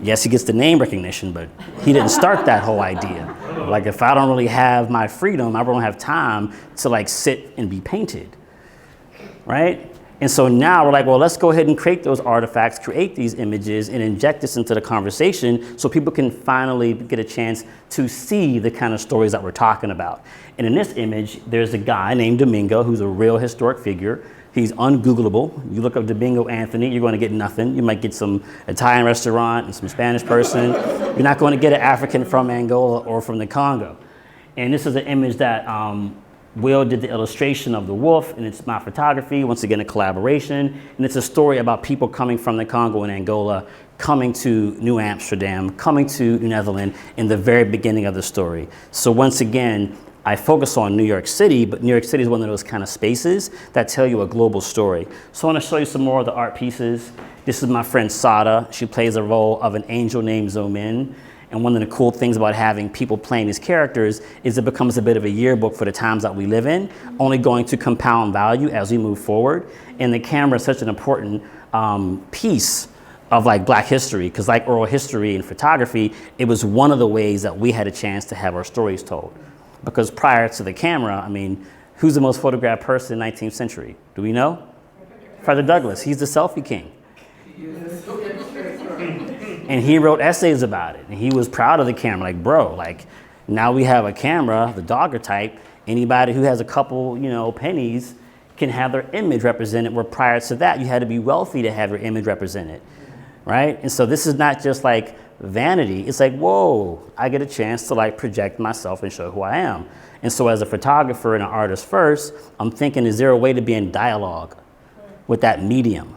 Yes, he gets the name recognition, but he didn't start that whole idea. Like, if I don't really have my freedom, I don't have time to sit and be painted, right? And so now we're like, well, let's go ahead and create those artifacts, create these images, and inject this into the conversation so people can finally get a chance to see the kind of stories that we're talking about. And in this image, there's a guy named Domingo who's a real historic figure. He's ungoogleable. You look up Domingo Anthony, you're going to get nothing. You might get some Italian restaurant and some Spanish person. You're not going to get an African from Angola or from the Congo. And this is an image that Will did the illustration of the wolf, and it's my photography, once again, a collaboration. And it's a story about people coming from the Congo and Angola, coming to New Amsterdam, coming to New Netherlands in the very beginning of the story. So once again, I focus on New York City, but New York City is one of those kind of spaces that tell you a global story. So I want to show you some more of the art pieces. This is my friend Sada. She plays a role of an angel named Zomin. And one of the cool things about having people playing these characters is it becomes a bit of a yearbook for the times that we live in, only going to compound value as we move forward. And the camera is such an important piece of Black history, because like oral history and photography, it was one of the ways that we had a chance to have our stories told. Because prior to the camera, who's the most photographed person in the 19th century? Do we know? Frederick Douglass. He's the selfie king. And he wrote essays about it. And he was proud of the camera. Now we have a camera, the daguerreotype. Anybody who has a couple, pennies can have their image represented, where prior to that, you had to be wealthy to have your image represented, right? And so this is not just vanity. It's whoa, I get a chance to project myself and show who I am. And so as a photographer and an artist first, I'm thinking, is there a way to be in dialogue with that medium?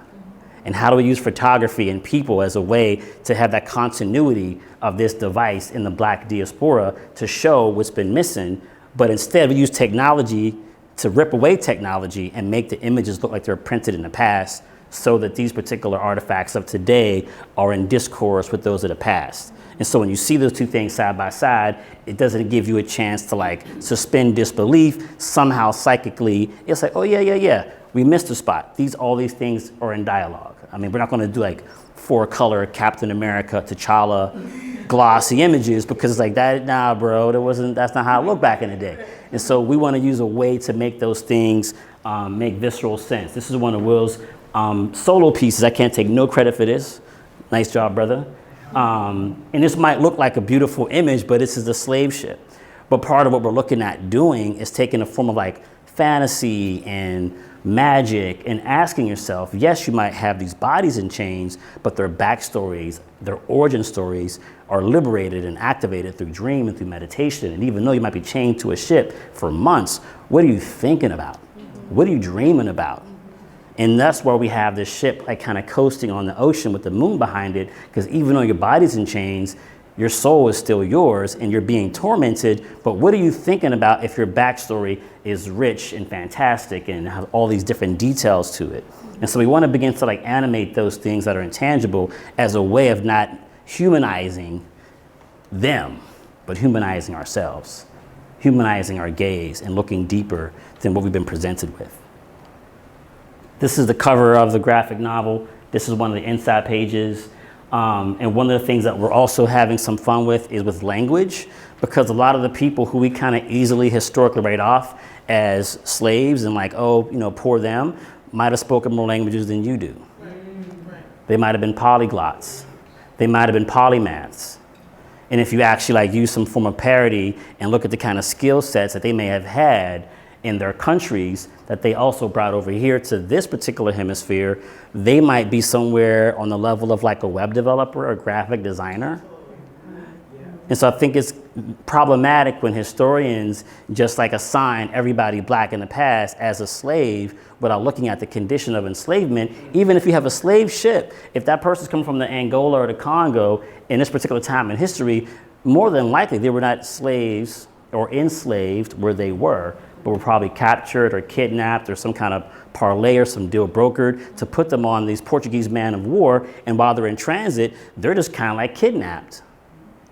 And how do we use photography and people as a way to have that continuity of this device in the Black diaspora to show what's been missing, but instead we use technology to rip away technology and make the images look like they're printed in the past, so that these particular artifacts of today are in discourse with those of the past. And so when you see those two things side by side, it doesn't give you a chance to suspend disbelief. Somehow psychically, it's oh yeah, we missed a spot. All these things are in dialogue. We're not going to do 4-color Captain America, T'Challa, glossy images, because that, nah, bro, that's not how it looked back in the day. And so we want to use a way to make those things make visceral sense. This is one of Will's solo pieces. I can't take no credit for this. Nice job, brother. And this might look like a beautiful image, but this is a slave ship. But part of what we're looking at doing is taking a form of fantasy and magic and asking yourself, yes, you might have these bodies in chains, but their backstories, their origin stories are liberated and activated through dream and through meditation. And even though you might be chained to a ship for months, what are you thinking about? What are you dreaming about? And that's where we have this ship kind of coasting on the ocean with the moon behind it, because even though your body's in chains, your soul is still yours and you're being tormented. But what are you thinking about if your backstory is rich and fantastic and has all these different details to it? And so we want to begin to animate those things that are intangible as a way of not humanizing them, but humanizing ourselves. humanizing our gaze and looking deeper than what we've been presented with. This is the cover of the graphic novel. This is one of the inside pages. And one of the things that we're also having some fun with is with language, because a lot of the people who we kind of easily historically write off as slaves and like, oh, you know, poor them, might have spoken more languages than you do. They might have been polyglots. They might have been polymaths. And if you actually like use some form of parody and look at the kind of skill sets that they may have had in their countries that they also brought over here to this particular hemisphere, they might be somewhere on the level of like a web developer or graphic designer. And so I think it's problematic when historians just like assign everybody black in the past as a slave without looking at the condition of enslavement. Even if you have a slave ship, if that person's coming from the Angola or the Congo in this particular time in history, more than likely they were not slaves or enslaved where they were, but were probably captured or kidnapped or some kind of parlay or some deal brokered to put them on these Portuguese man of war. And while they're in transit, they're just kind of like kidnapped,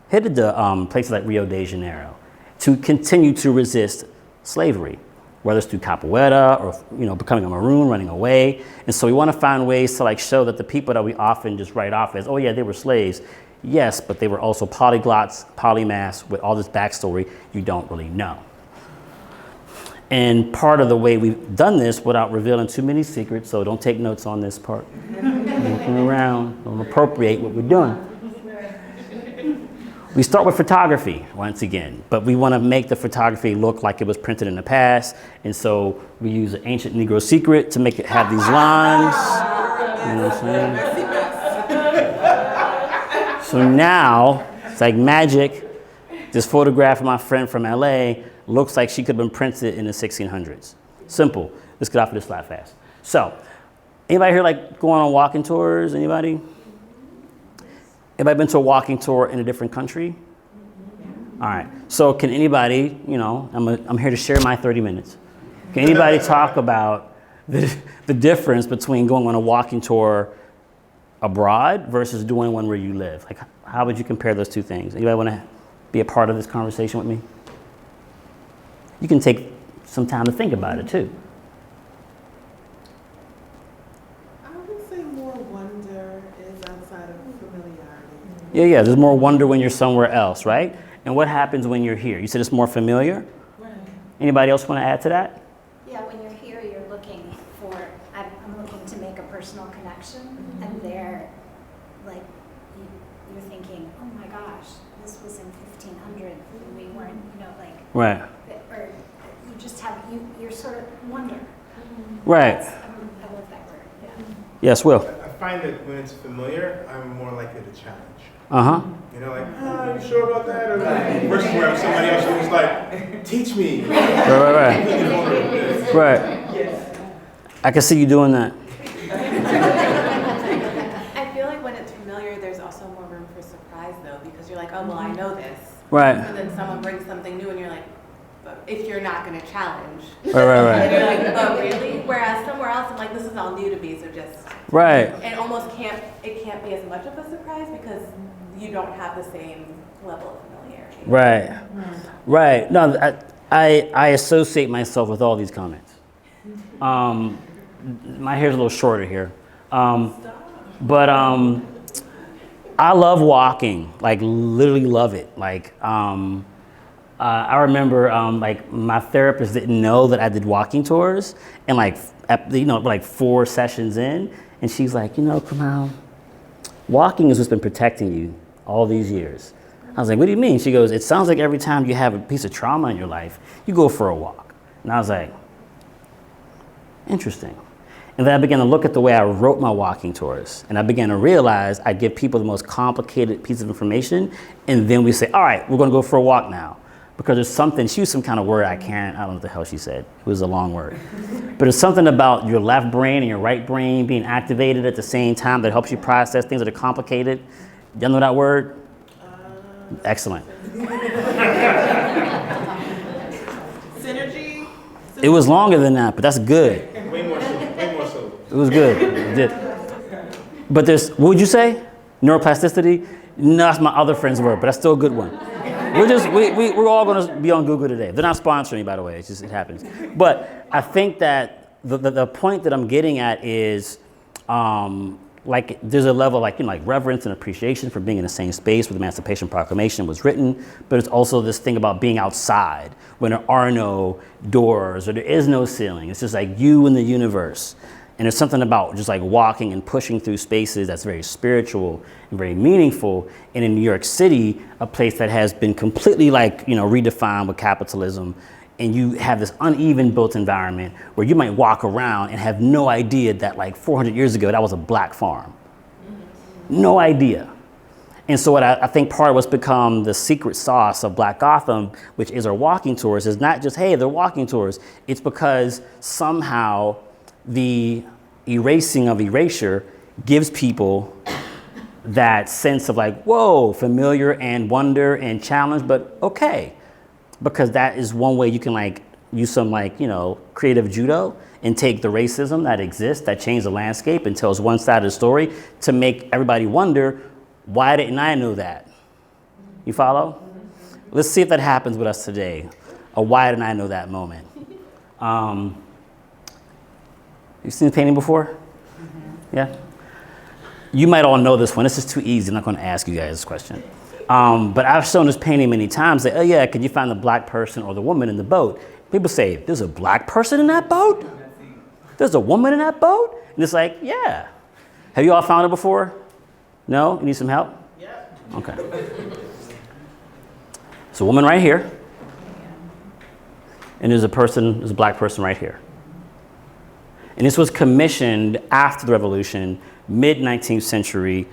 headed to places like Rio de Janeiro to continue to resist slavery, whether it's through capoeira or, you know, becoming a maroon, running away. And so we want to find ways to like show that the people that we often just write off as, oh yeah, they were slaves. Yes, but they were also polyglots, polymaths with all this backstory you don't really know. And part of the way we've done this without revealing too many secrets, so don't take notes on this part. Looking around, don't appropriate what we're doing. We start with photography once again, but we want to make the photography look like it was printed in the past. And so we use an ancient Negro secret to make it have these lines. You know what I'm saying? So now, it's like magic. This photograph of my friend from LA looks like she could have been printed in the 1600s. Simple. Let's get off of this slide fast. So, anybody here like going on walking tours? Anybody? Anybody been to a walking tour in a different country? All right. So can anybody, you know, I'm here to share my 30 minutes. Can anybody talk about the difference between going on a walking tour abroad versus doing one where you live? Like, how would you compare those two things? Anybody want to be a part of this conversation with me? You can take some time to think about it too. I would say more wonder is outside of familiarity. Yeah, there's more wonder when you're somewhere else, right? And what happens when you're here? You said it's more familiar? Right. Anybody else want to add to that? Yeah, when you're here, you're looking for, I'm looking to make a personal connection, and there, like, you're thinking, oh my gosh, this was in 1500, and we weren't, you know, like, Right. or you just have, you're sort of wonder. Right. I love that word, yeah. Yes, Will. I find that when it's familiar, I'm more likely to challenge. Uh-huh. You know, like, are you sure about that? Or like, versus where I'm somebody else who's like, teach me. Right. Right. I can see you doing that. I feel like when it's familiar, there's also more room for surprise, though, because you're like, oh, well, I know this. Right. And then someone brings something new, and you're like, but if you're not going to challenge. Right. And you're like, oh, really? Whereas somewhere else, I'm like, this is all new to me, so just. Right. It almost can't be as much of a surprise because you don't have the same level of familiarity. Right. Right. No, I associate myself with all these comments. My hair's a little shorter here. But I love walking, like literally love it. Like, I remember like my therapist didn't know that I did walking tours, and like, like 4 sessions in, and she's like, you know, Kamal, walking is what's been protecting you all these years. I was like, what do you mean? She goes, it sounds like every time you have a piece of trauma in your life, you go for a walk. And I was like, interesting. And then I began to look at the way I wrote my walking tours. And I began to realize I give people the most complicated piece of information. And then we say, all right, we're going to go for a walk now. Because there's something, she used some kind of word I don't know what the hell she said. It was a long word. But it's something about your left brain and your right brain being activated at the same time that helps you process things that are complicated. Y'all know that word? Excellent. Synergy? It was longer than that, but that's good. Way more so. It was good. It did. But there's, what would you say? Neuroplasticity? No, that's my other friend's word, but that's still a good one. We're all going to be on Google today. They're not sponsoring me, by the way. It's just, it happens. But I think that the point that I'm getting at is, like, there's a level like, like reverence and appreciation for being in the same space where the Emancipation Proclamation was written, but it's also this thing about being outside when there are no doors or there is no ceiling. It's just like you and the universe. And there's something about just like walking and pushing through spaces that's very spiritual and very meaningful. And in New York City, a place that has been completely like, redefined with capitalism, and you have this uneven built environment where you might walk around and have no idea that like 400 years ago, that was a black farm. No idea. And so what I think part of what's become the secret sauce of Black Gotham, which is our walking tours, is not just, hey, they're walking tours. It's because somehow the erasing of erasure gives people that sense of like, whoa, familiar and wonder and challenge, but okay. Because that is one way you can like use some like, creative judo and take the racism that exists, that changed the landscape and tells one side of the story to make everybody wonder, why didn't I know that? You follow? Let's see if that happens with us today. A why didn't I know that moment. You've seen the painting before? Yeah? You might all know this one. This is too easy. I'm not going to ask you guys this question. But I've shown this painting many times. That, oh yeah, could you find the black person or the woman in the boat? People say, there's a black person in that boat? There's a woman in that boat? And it's like, yeah. Have you all found it before? No? You need some help? Yeah. Okay. There's a woman right here. And there's a black person right here. And this was commissioned after the revolution, mid-19th century,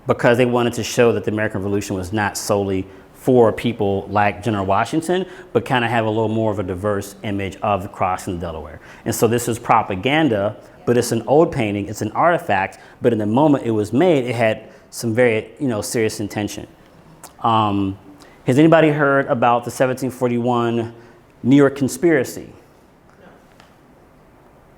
because they wanted to show that the American Revolution was not solely for people like General Washington, but kind of have a little more of a diverse image of crossing the Delaware. And so this is propaganda, but it's an old painting, it's an artifact, but in the moment it was made, it had some very, serious intention. Has anybody heard about the 1741 New York conspiracy?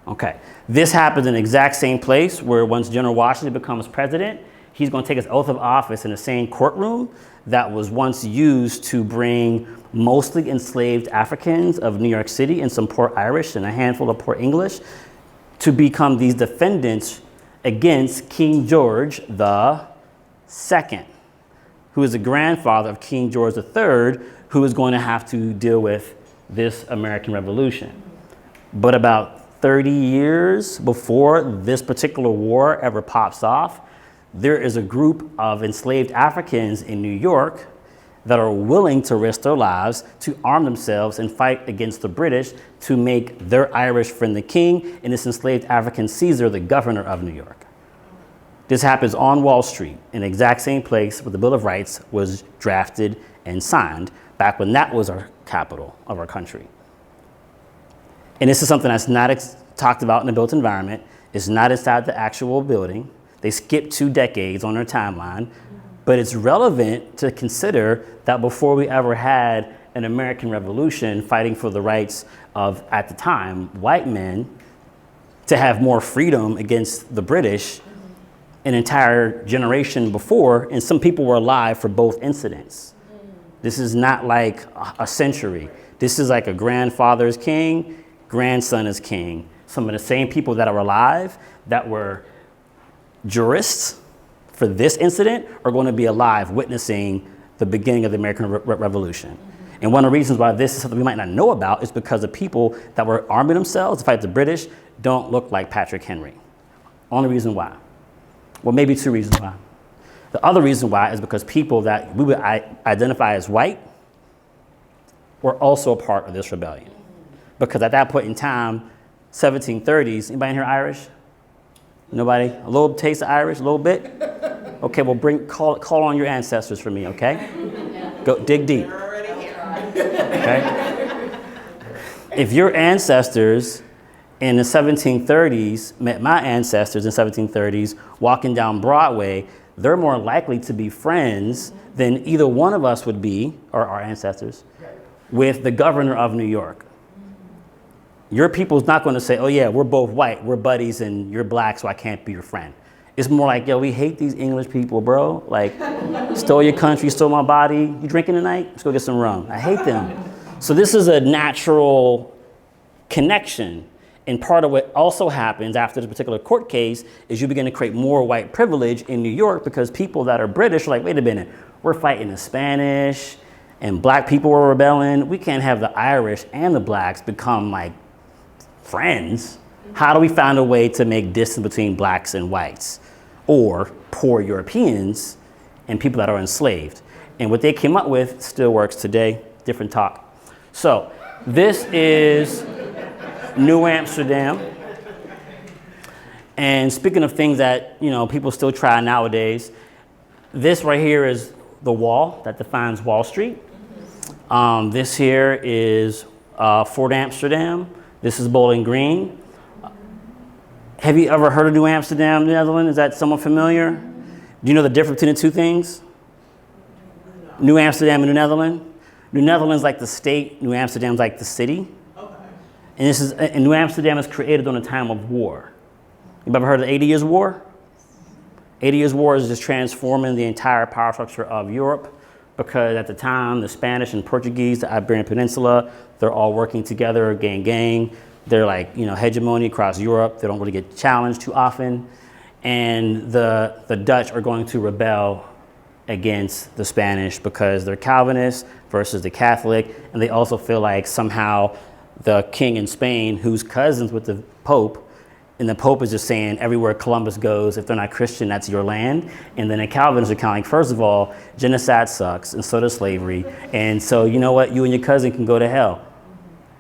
Okay, this happened in the exact same place where once General Washington becomes president, he's going to take his oath of office in the same courtroom that was once used to bring mostly enslaved Africans of New York City and some poor Irish and a handful of poor English to become these defendants against King George the Second, who is the grandfather of King George III, who is going to have to deal with this American Revolution. But about 30 years before this particular war ever pops off, there is a group of enslaved Africans in New York that are willing to risk their lives to arm themselves and fight against the British to make their Irish friend the king and this enslaved African Caesar the governor of New York. This happens on Wall Street, in the exact same place where the Bill of Rights was drafted and signed back when that was our capital of our country. And this is something that's not talked about in the built environment. It's not inside the actual building. They skipped 2 decades on their timeline, but it's relevant to consider that before we ever had an American Revolution fighting for the rights of, at the time, white men to have more freedom against the British, an entire generation before, and some people were alive for both incidents. This is not like a century. This is like a grandfather is king, grandson is king. Some of the same people that are alive that were jurists for this incident are going to be alive witnessing the beginning of the American Revolution. And one of the reasons why this is something we might not know about is because the people that were arming themselves to fight the British don't look like Patrick Henry. Only reason why. Well, maybe 2 reasons why. The other reason why is because people that we would identify as white were also a part of this rebellion. Because at that point in time, 1730s, anybody in here Irish? Nobody? A little taste of Irish, a little bit? Okay, well call on your ancestors for me, okay? Go dig deep. Okay? If your ancestors in the 1730s met my ancestors in 1730s walking down Broadway, they're more likely to be friends than either one of us would be, or our ancestors, with the governor of New York. Your people's not going to say, oh yeah, we're both white, we're buddies, and you're black, so I can't be your friend. It's more like, yo, we hate these English people, bro. Like, Stole your country, stole my body. You drinking tonight? Let's go get some rum. I hate them. So this is a natural connection. And part of what also happens after this particular court case is you begin to create more white privilege in New York because people that are British are like, wait a minute, we're fighting the Spanish and black people were rebelling. We can't have the Irish and the blacks become like friends. How do we find a way to make distance between blacks and whites or poor Europeans and people that are enslaved? And what they came up with still works today, different talk. So this is New Amsterdam. And speaking of things that, people still try nowadays, this right here is the wall that defines Wall Street. This here is Fort Amsterdam. This is Bowling Green. Have you ever heard of New Amsterdam, Netherlands? Is that somewhat familiar? Do you know the difference between the two things? New Amsterdam and New Netherlands? New Netherlands is like the state, New Amsterdam is like the city. And New Amsterdam is created during a time of war. You've ever heard of the 80 Years' War? 80 Years' War is just transforming the entire power structure of Europe because at the time, the Spanish and Portuguese, the Iberian Peninsula, they're all working together, gang. They're like, hegemony across Europe. They don't really get challenged too often. And the Dutch are going to rebel against the Spanish because they're Calvinists versus the Catholic. And they also feel like somehow the king in Spain, who's cousins with the Pope, and the Pope is just saying everywhere Columbus goes, if they're not Christian, that's your land. And then the Calvinists are kind of like, first of all, genocide sucks, and so does slavery. And so you know what? You and your cousin can go to hell.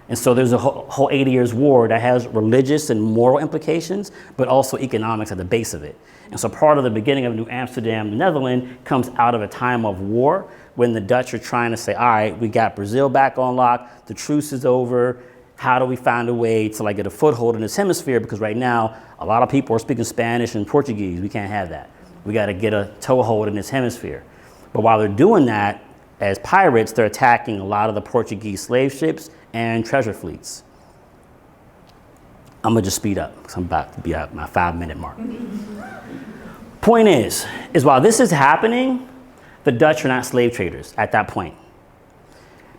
And so there's a whole 80 Years' War that has religious and moral implications, but also economics at the base of it. And so part of the beginning of New Amsterdam, the Netherlands, comes out of a time of war when the Dutch are trying to say, all right, we got Brazil back on lock, the truce is over. How do we find a way to get a foothold in this hemisphere? Because right now, a lot of people are speaking Spanish and Portuguese. We can't have that. We got to get a toehold in this hemisphere. But while they're doing that, as pirates, they're attacking a lot of the Portuguese slave ships and treasure fleets. I'm gonna just speed up because I'm about to be at my 5-minute mark. Point is while this is happening, the Dutch are not slave traders at that point.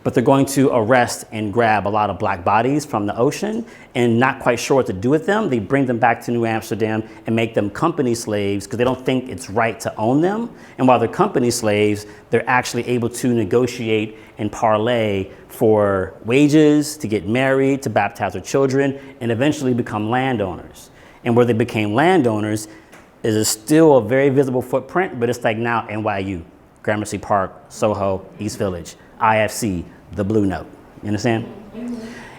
But they're going to arrest and grab a lot of black bodies from the ocean and not quite sure what to do with them. They bring them back to New Amsterdam and make them company slaves because they don't think it's right to own them. And while they're company slaves, they're actually able to negotiate and parlay for wages, to get married, to baptize their children, and eventually become landowners. And where they became landowners is still a very visible footprint, but it's like now NYU, Gramercy Park, Soho, East Village, IFC, the Blue Note. You understand?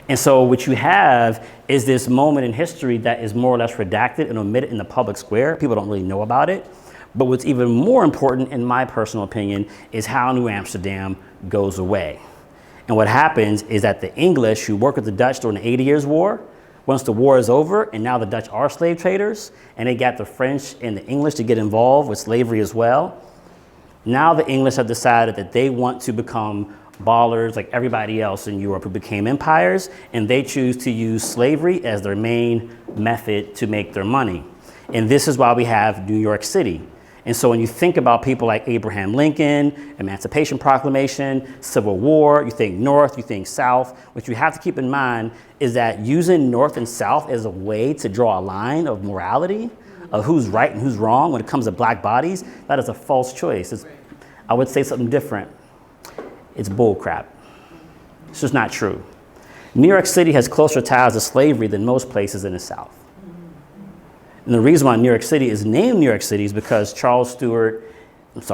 And so what you have is this moment in history that is more or less redacted and omitted in the public square. People don't really know about it. But what's even more important, in my personal opinion, is how New Amsterdam goes away. And what happens is that the English who worked with the Dutch during the 80 Years' War, once the war is over and now the Dutch are slave traders and they got the French and the English to get involved with slavery as well, now the English have decided that they want to become ballers like everybody else in Europe who became empires, and they choose to use slavery as their main method to make their money. And this is why we have New York City. And so when you think about people like Abraham Lincoln, Emancipation Proclamation, Civil War, you think North, you think South. What you have to keep in mind is that using North and South as a way to draw a line of morality, of who's right and who's wrong when it comes to black bodies, that is a false choice. I would say something different. It's bull crap. It's just not true. New York City has closer ties to slavery than most places in the South. And the reason why New York City is named New York City is because Charles Stewart, who was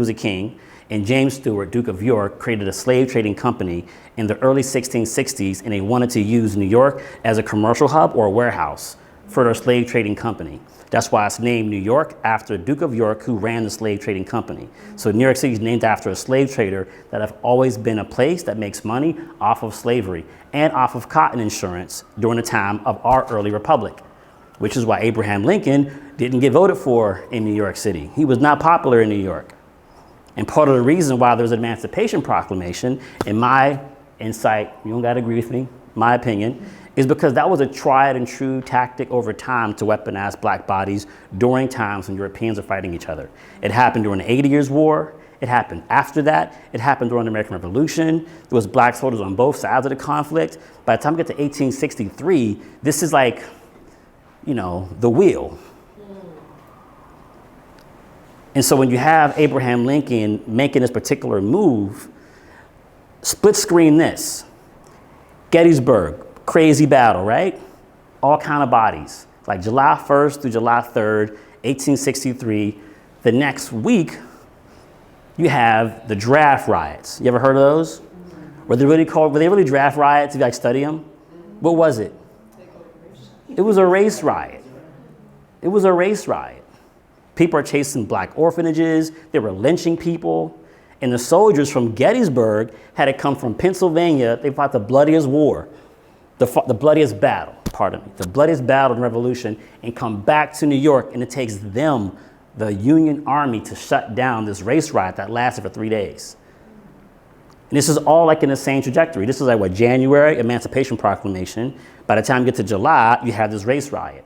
a king, and James Stewart, Duke of York, created a slave trading company in the early 1660s, and they wanted to use New York as a commercial hub or a warehouse for their slave trading company. That's why it's named New York after Duke of York, who ran the slave trading company. So New York City is named after a slave trader that have always been a place that makes money off of slavery and off of cotton insurance during the time of our early republic, which is why Abraham Lincoln didn't get voted for in New York City. He was not popular in New York. And part of the reason why there's an Emancipation Proclamation, in my insight, you don't gotta agree with me, my opinion, is because that was a tried and true tactic over time to weaponize black bodies during times when Europeans were fighting each other. It happened during the 80 Years' War. It happened after that. It happened during the American Revolution. There was black soldiers on both sides of the conflict. By the time we get to 1863, this is like, you know, the wheel. And so when you have Abraham Lincoln making this particular move, split screen this. Gettysburg, crazy battle, right? All kind of bodies. Like July 1st through July 3rd, 1863. The next week, you have the draft riots. You ever heard of those? Were they really draft riots if you like study them? What was it? It was a race riot. It was a race riot. People are chasing black orphanages. They were lynching people. And the soldiers from Gettysburg had to come from Pennsylvania. They fought the bloodiest war, the bloodiest battle, the bloodiest battle in the Revolution, and come back to New York. And it takes them, the Union Army, to shut down this race riot that lasted for 3 days. And this is all like in the same trajectory. This is like what, January, Emancipation Proclamation. By the time you get to July, you have this race riot.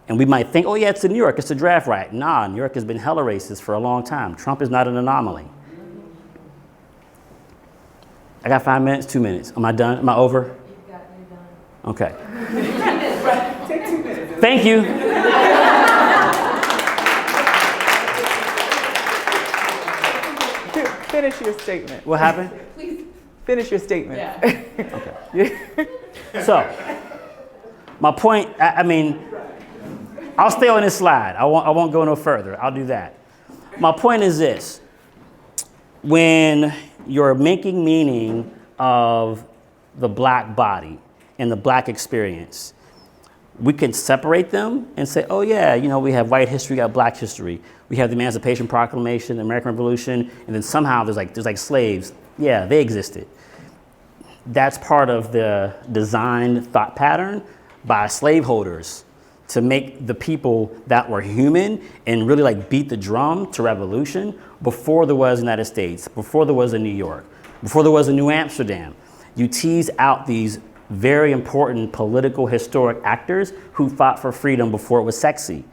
And we might think, oh yeah, it's in New York, it's a draft riot. Nah, New York has been hella racist for a long time. Trump is not an anomaly. I got 5 minutes, 2 minutes. Am I done? Am I over? You're done. Okay. Take 2 minutes. Thank you. Finish your statement. What happened? Finish your statement. Okay. So, my point, I mean, I'll stay on this slide. I won't go no further. I'll do that. My point is this. When you're making meaning of the black body and the black experience, we can separate them and say, oh yeah, you know, we have white history, we got black history. We have the Emancipation Proclamation, the American Revolution, and then somehow there's like slaves. Yeah, they existed. That's part of the designed thought pattern by slaveholders to make the people that were human and really like beat the drum to revolution before there was the United States, before there was a New York, before there was a New Amsterdam. You tease out these very important political historic actors who fought for freedom before it was sexy.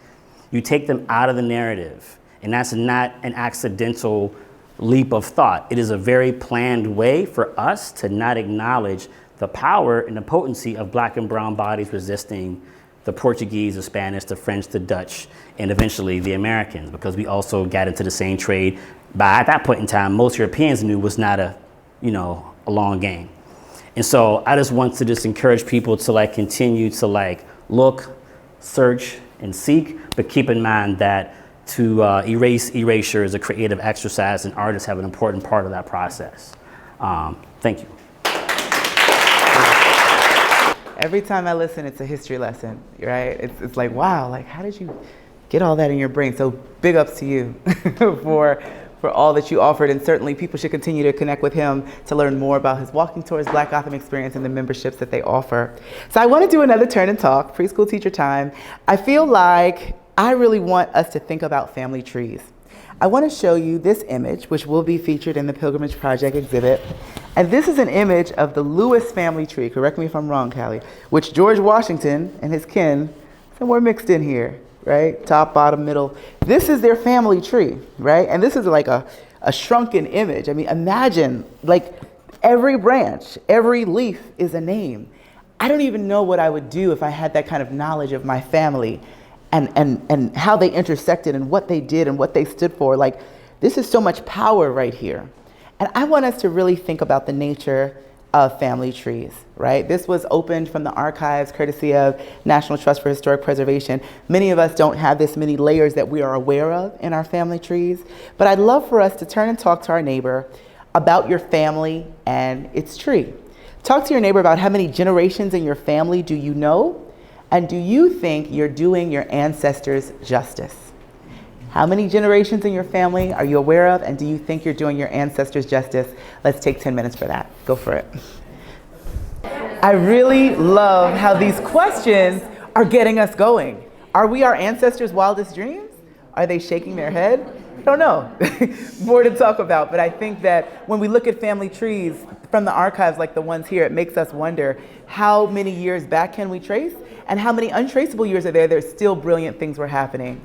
You take them out of the narrative, and that's not an accidental leap of thought. It is a very planned way for us to not acknowledge the power and the potency of black and brown bodies resisting the Portuguese, the Spanish, the French, the Dutch, and eventually the Americans, because we also got into the same trade. By at that point in time, most Europeans knew was not a long game. And so I just want to just encourage people to like continue to like look, search, and seek, but keep in mind that to erasure is a creative exercise, and artists have an important part of that process. Thank you. Every time I listen, it's a history lesson, right? It's like, wow, like how did you get all that in your brain? So big ups to you for all that you offered, and certainly people should continue to connect with him to learn more about his Walking Towards Black Gotham experience and the memberships that they offer. So I want to do another turn and talk, preschool teacher time. I feel like I really want us to think about family trees. I want to show you this image, which will be featured in the Pilgrimage Project exhibit. And this is an image of the Lewis family tree, correct me if I'm wrong, Callie, which George Washington and his kin, somewhere mixed in here, right? Top, bottom, middle. This is their family tree, right? And this is like a shrunken image. I mean, imagine like every branch, every leaf is a name. I don't even know what I would do if I had that kind of knowledge of my family and how they intersected and what they did and what they stood for. Like, this is so much power right here. And I want us to really think about the nature of family trees, right? This was opened from the archives courtesy of National Trust for Historic Preservation. Many of us don't have this many layers that we are aware of in our family trees, but I'd love for us to turn and talk to our neighbor about your family and its tree. Talk to your neighbor about how many generations in your family do you know, and do you think you're doing your ancestors justice? How many generations in your family are you aware of, and do you think you're doing your ancestors justice? Let's take 10 minutes for that. Go for it. I really love how these questions are getting us going. Are we our ancestors' wildest dreams? Are they shaking their head? I don't know. More to talk about, but I think that when we look at family trees from the archives like the ones here, it makes us wonder how many years back can we trace and how many untraceable years are there. There's still brilliant things were happening.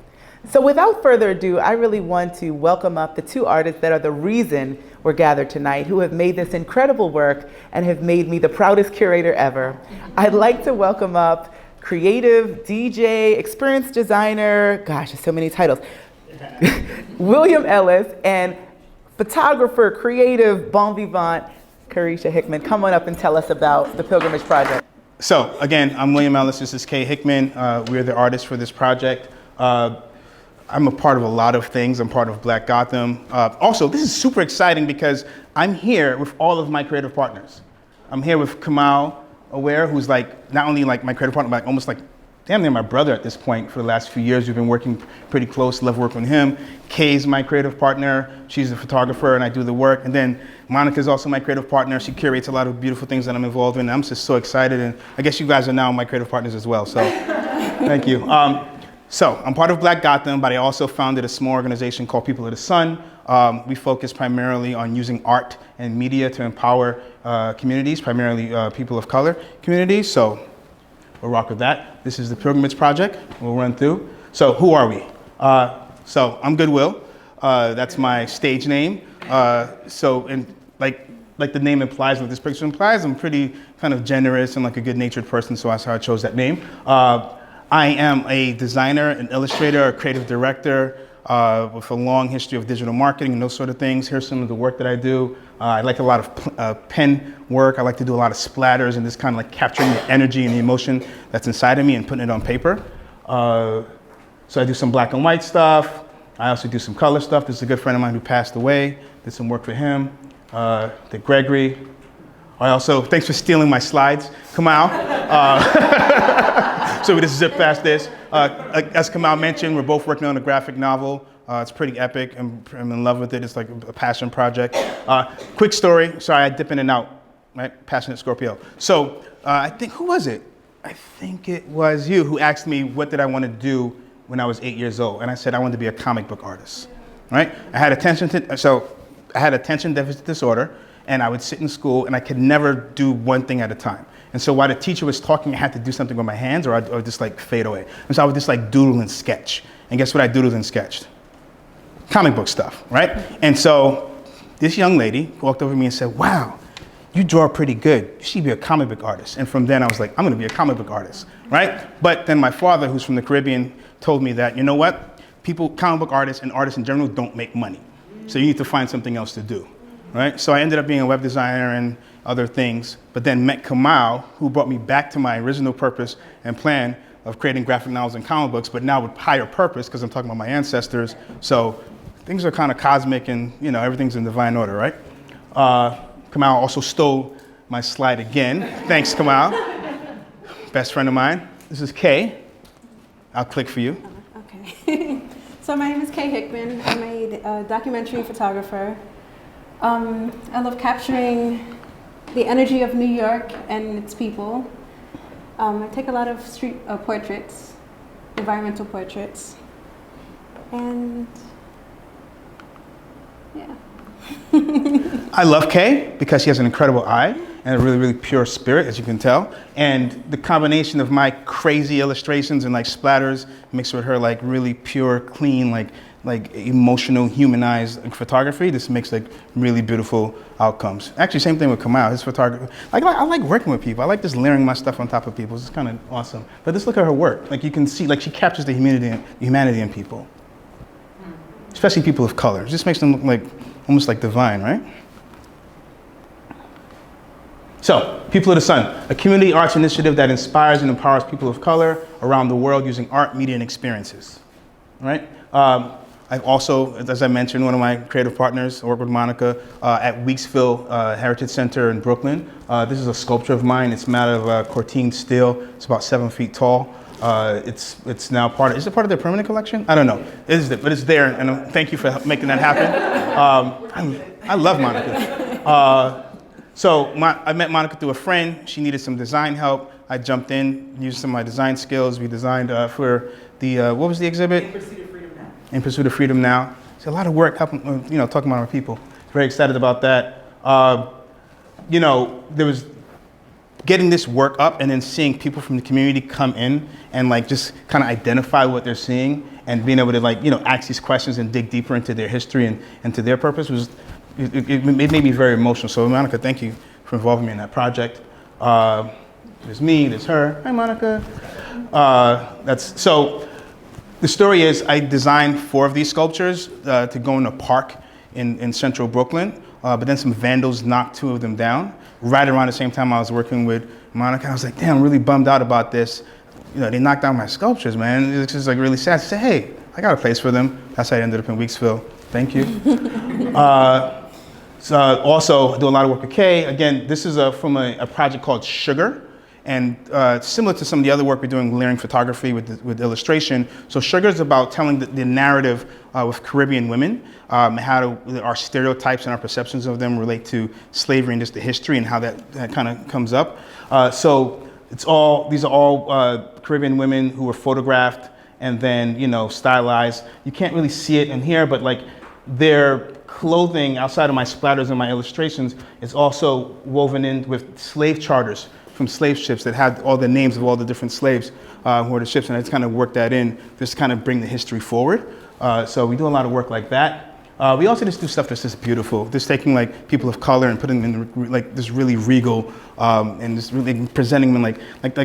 So without further ado, I really want to welcome up the two artists that are the reason we're gathered tonight, who have made this incredible work and have made me the proudest curator ever. I'd like to welcome up creative, DJ, experienced designer, gosh, there's so many titles, William Ellis, and photographer, creative, bon vivant, Carisha Hickman. Come on up and tell us about the Pilgrimage Project. So again, I'm William Ellis, this is Kay Hickman. We're the artists for this project. I'm a part of a lot of things. I'm part of Black Gotham. Also, this is super exciting because I'm here with all of my creative partners. I'm here with Kamal Aware, who's like not only like my creative partner, but almost like damn near my brother at this point. For the last few years, we've been working pretty close. Love working with him. Kay's my creative partner. She's the photographer, and I do the work. And then Monica's also my creative partner. She curates a lot of beautiful things that I'm involved in. I'm just so excited, and I guess you guys are now my creative partners as well. So, thank you. So I'm part of Black Gotham, but I also founded a small organization called People of the Sun. We focus primarily on using art and media to empower communities, primarily people of color communities. So we'll rock with that. This is the Pilgrimage Project. We'll run through. So who are we? So I'm Goodwill. That's my stage name. And like the name implies, what this picture implies, I'm pretty kind of generous and like a good-natured person, so that's how I chose that name. I am a designer, an illustrator, a creative director with a long history of digital marketing and those sort of things. Here's some of the work that I do. I like a lot of pen work. I like to do a lot of splatters and just kind of like capturing the energy and the emotion that's inside of me and putting it on paper. So I do some black and white stuff. I also do some color stuff. This is a good friend of mine who passed away. Did some work for him. Did Gregory. I also, thanks for stealing my slides, Kamal. So we just zip past this. As Kamal mentioned, we're both working on a graphic novel. It's pretty epic. I'm in love with it. It's like a passion project. Quick story. Sorry, I dip in and out. Right? Passionate Scorpio. So I think, who was it? I think it was you who asked me what did I want to do when I was 8 years old. And I said I wanted to be a comic book artist. Right? I had attention deficit disorder. And I would sit in school and I could never do one thing at a time. And so while the teacher was talking, I had to do something with my hands or I would just like fade away. And so I would just like doodle and sketch. And guess what I doodled and sketched? Comic book stuff, right? And so this young lady walked over to me and said, wow, you draw pretty good. You should be a comic book artist. And from then I was like, I'm gonna be a comic book artist, right? But then my father, who's from the Caribbean, told me that, you know what? Comic book artists and artists in general don't make money. So you need to find something else to do. Right? So I ended up being a web designer and other things, but then met Kamal, who brought me back to my original purpose and plan of creating graphic novels and comic books, but now with higher purpose, because I'm talking about my ancestors. So things are kind of cosmic and, you know, everything's in divine order, right? Kamal also stole my slide again. Thanks, Kamal. Best friend of mine. This is Kay. I'll click for you. Okay. So my name is Kay Hickman. I'm a documentary photographer. I love capturing the energy of New York and its people. I take a lot of street portraits, environmental portraits, and yeah. I love Kay because she has an incredible eye and a really, really pure spirit, as you can tell. And the combination of my crazy illustrations and like splatters mixed with her like really pure, clean, like emotional, humanized photography, this makes like really beautiful outcomes. Actually, same thing with Kamal, his photography. I like working with people. I like just layering my stuff on top of people. It's kind of awesome. But just look at her work. Like you can see, like she captures the humanity in people, especially people of color. It just makes them look like almost like divine, right? So, People of the Sun, a community arts initiative that inspires and empowers people of color around the world using art, media, and experiences. Right? I've also, as I mentioned, one of my creative partners, I work with Monica at Weeksville Heritage Center in Brooklyn. This is a sculpture of mine. It's made out of Cortine steel. It's about 7 feet tall. It's now part of, is it part of their permanent collection? I don't know. It is, but it's there, and thank you for making that happen. I love Monica. I met Monica through a friend. She needed some design help. I jumped in, used some of my design skills. We designed for the, what was the exhibit? in Pursuit of Freedom now. It's a lot of work helping, talking about our people. Very excited about that. There was getting this work up and then seeing people from the community come in and like just kind of identify what they're seeing and being able to ask these questions and dig deeper into their history and to their purpose it made me very emotional. So Monica, thank you for involving me in that project. There's me, there's her. Hi, Monica. So the story is I designed 4 of these sculptures to go in a park in central Brooklyn, but then some vandals knocked 2 of them down. Right around the same time I was working with Monica, I was like, damn, I'm really bummed out about this. They knocked down my sculptures, man. It's just like really sad. I said, hey, I got a place for them. That's how I ended up in Weeksville. Thank you. So also do a lot of work with Kay. Again, this is from a project called Sugar. And similar to some of the other work we're doing, layering photography with illustration. So Sugar is about telling the narrative with Caribbean women, how our stereotypes and our perceptions of them relate to slavery and just the history and how that kind of comes up. So these are all Caribbean women who were photographed and then stylized. You can't really see it in here, but like their clothing outside of my splatters and my illustrations is also woven in with slave charters from slave ships that had all the names of all the different slaves who were the ships, and I just kind of worked that in, just kind of bring the history forward. So we do a lot of work like that. We also just do stuff that's just beautiful, just taking like people of color and putting them in like this really regal and just really presenting them like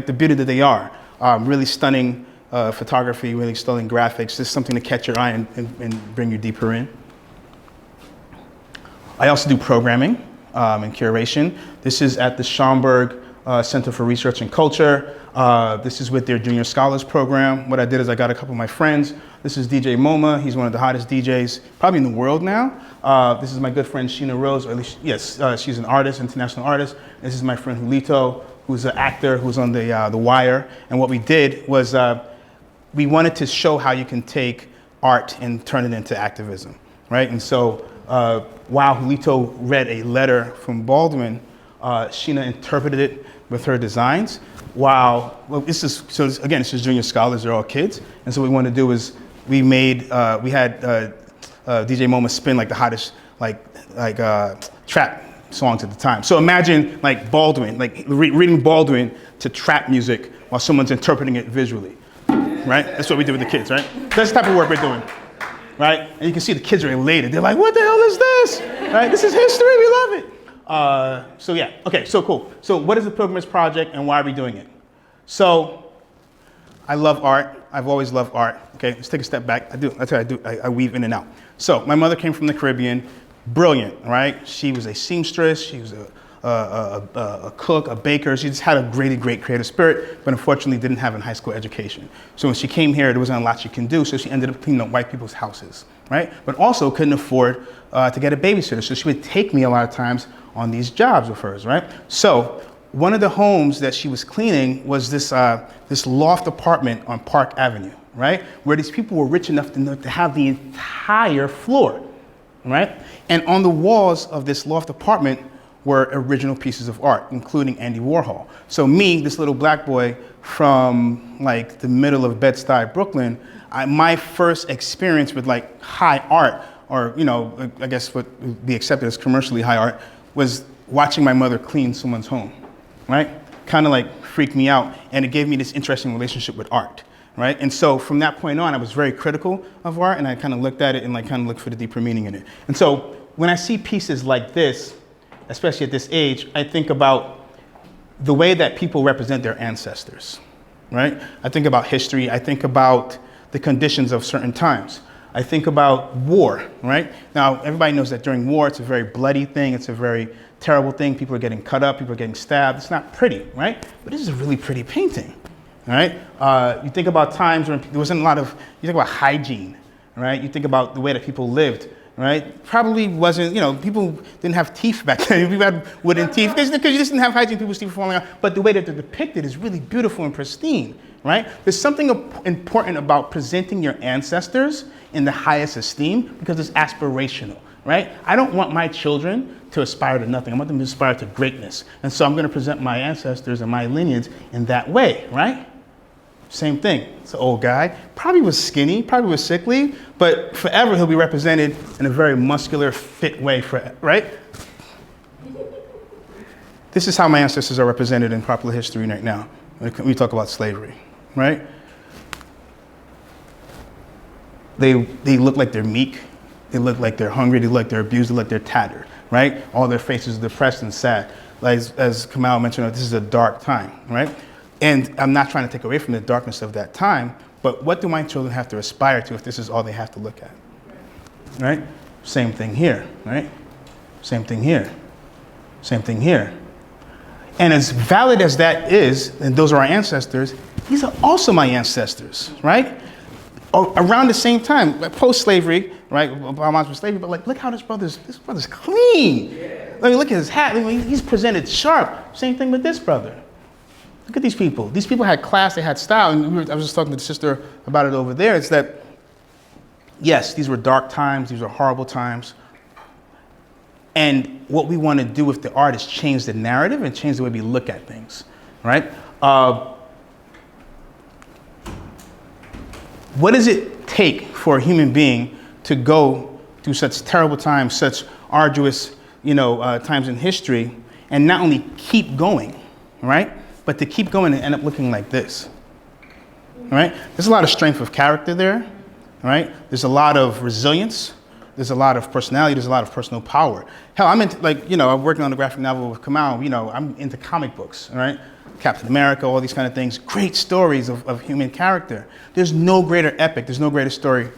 the beauty that they are. Really stunning photography, really stunning graphics, just something to catch your eye and bring you deeper in. I also do programming and curation. This is at the Schomburg Center for Research and Culture. This is with their Junior Scholars Program. What I did is I got a couple of my friends. This is DJ MoMA. He's one of the hottest DJs probably in the world now. This is my good friend Sheena Rose, or at least, yes, she's an artist, international artist. This is my friend Julito, who's an actor, who's on The Wire. And what we did was we wanted to show how you can take art and turn it into activism, right? And so while Julito read a letter from Baldwin, Sheena interpreted it with her designs. This is Junior Scholars, they're all kids. And so what we wanted to do is we had DJ MoMA spin like the hottest trap songs at the time. So imagine like Baldwin, like reading Baldwin to trap music while someone's interpreting it visually, right? That's what we did with the kids, right? That's the type of work we're doing, right? And you can see the kids are elated. They're like, what the hell is this? Right? This is history, we love it. So yeah, okay, so cool. So what is the Pilgrimage Project and why are we doing it? So I love art. I've always loved art. Okay, let's take a step back. I weave in and out. So my mother came from the Caribbean, brilliant, right? She was a seamstress. She was a cook, a baker. She just had a great creative spirit, but unfortunately didn't have a high school education. So when she came here, there wasn't a lot she can do, so she ended up cleaning up white people's houses, right? But also couldn't afford to get a babysitter, so she would take me a lot of times on these jobs of hers, right? So one of the homes that she was cleaning was this loft apartment on Park Avenue, right? Where these people were rich enough to have the entire floor, right? And on the walls of this loft apartment were original pieces of art, including Andy Warhol. So me, this little black boy from like the middle of Bed-Stuy, Brooklyn, my first experience with like high art, or I guess what would be accepted as commercially high art, was watching my mother clean someone's home, right? Kind of like freaked me out, and it gave me this interesting relationship with art, right? And so from that point on, I was very critical of art, and I kind of looked at it and like kind of looked for the deeper meaning in it. And so when I see pieces like this, especially at this age, I think about the way that people represent their ancestors, right? I think about history. I think about the conditions of certain times. I think about war, right? Now, everybody knows that during war, it's a very bloody thing. It's a very terrible thing. People are getting cut up. People are getting stabbed. It's not pretty, right? But this is a really pretty painting, all right? You think about times when there wasn't a lot of, you think about hygiene, right? You think about the way that people lived, right? Probably wasn't, people didn't have teeth back then. People had wooden teeth because you just didn't have hygiene. People's teeth were falling out. But the way that they're depicted is really beautiful and pristine, right? There's something important about presenting your ancestors in the highest esteem because it's aspirational, right? I don't want my children to aspire to nothing. I want them to aspire to greatness. And so I'm going to present my ancestors and my lineage in that way, right? Same thing. It's an old guy. Probably was skinny, probably was sickly, but forever he'll be represented in a very muscular, fit way, right? This is how my ancestors are represented in popular history right now when we talk about slavery, right? They look like they're meek. They look like they're hungry. They look like they're abused. They look like they're tattered, right? All their faces are depressed and sad. Like, as Kamal mentioned, this is a dark time, right? And I'm not trying to take away from the darkness of that time, but what do my children have to aspire to if this is all they have to look at, right? Same thing here, right? Same thing here. Same thing here. And as valid as that is, and those are our ancestors, these are also my ancestors, right? Around the same time, like post-slavery, right? Obama's for slavery, but like, look how this brother's clean. I mean, look at his hat. I mean, he's presented sharp. Same thing with this brother. Look at these people. These people had class, they had style. And I was just talking to the sister about it over there. It's that, yes, these were dark times. These were horrible times. And what we want to do with the art is change the narrative and change the way we look at things, right? What does it take for a human being to go through such terrible times, such arduous, times in history, and not only keep going, right? But to keep going and end up looking like this, right? There's a lot of strength of character there, right? There's a lot of resilience. There's a lot of personality. There's a lot of personal power. Hell, I'm into, I'm working on a graphic novel with Kamal. I'm into comic books, all right? Captain America, all these kind of things. Great stories of human character. There's no greater epic. There's no greater story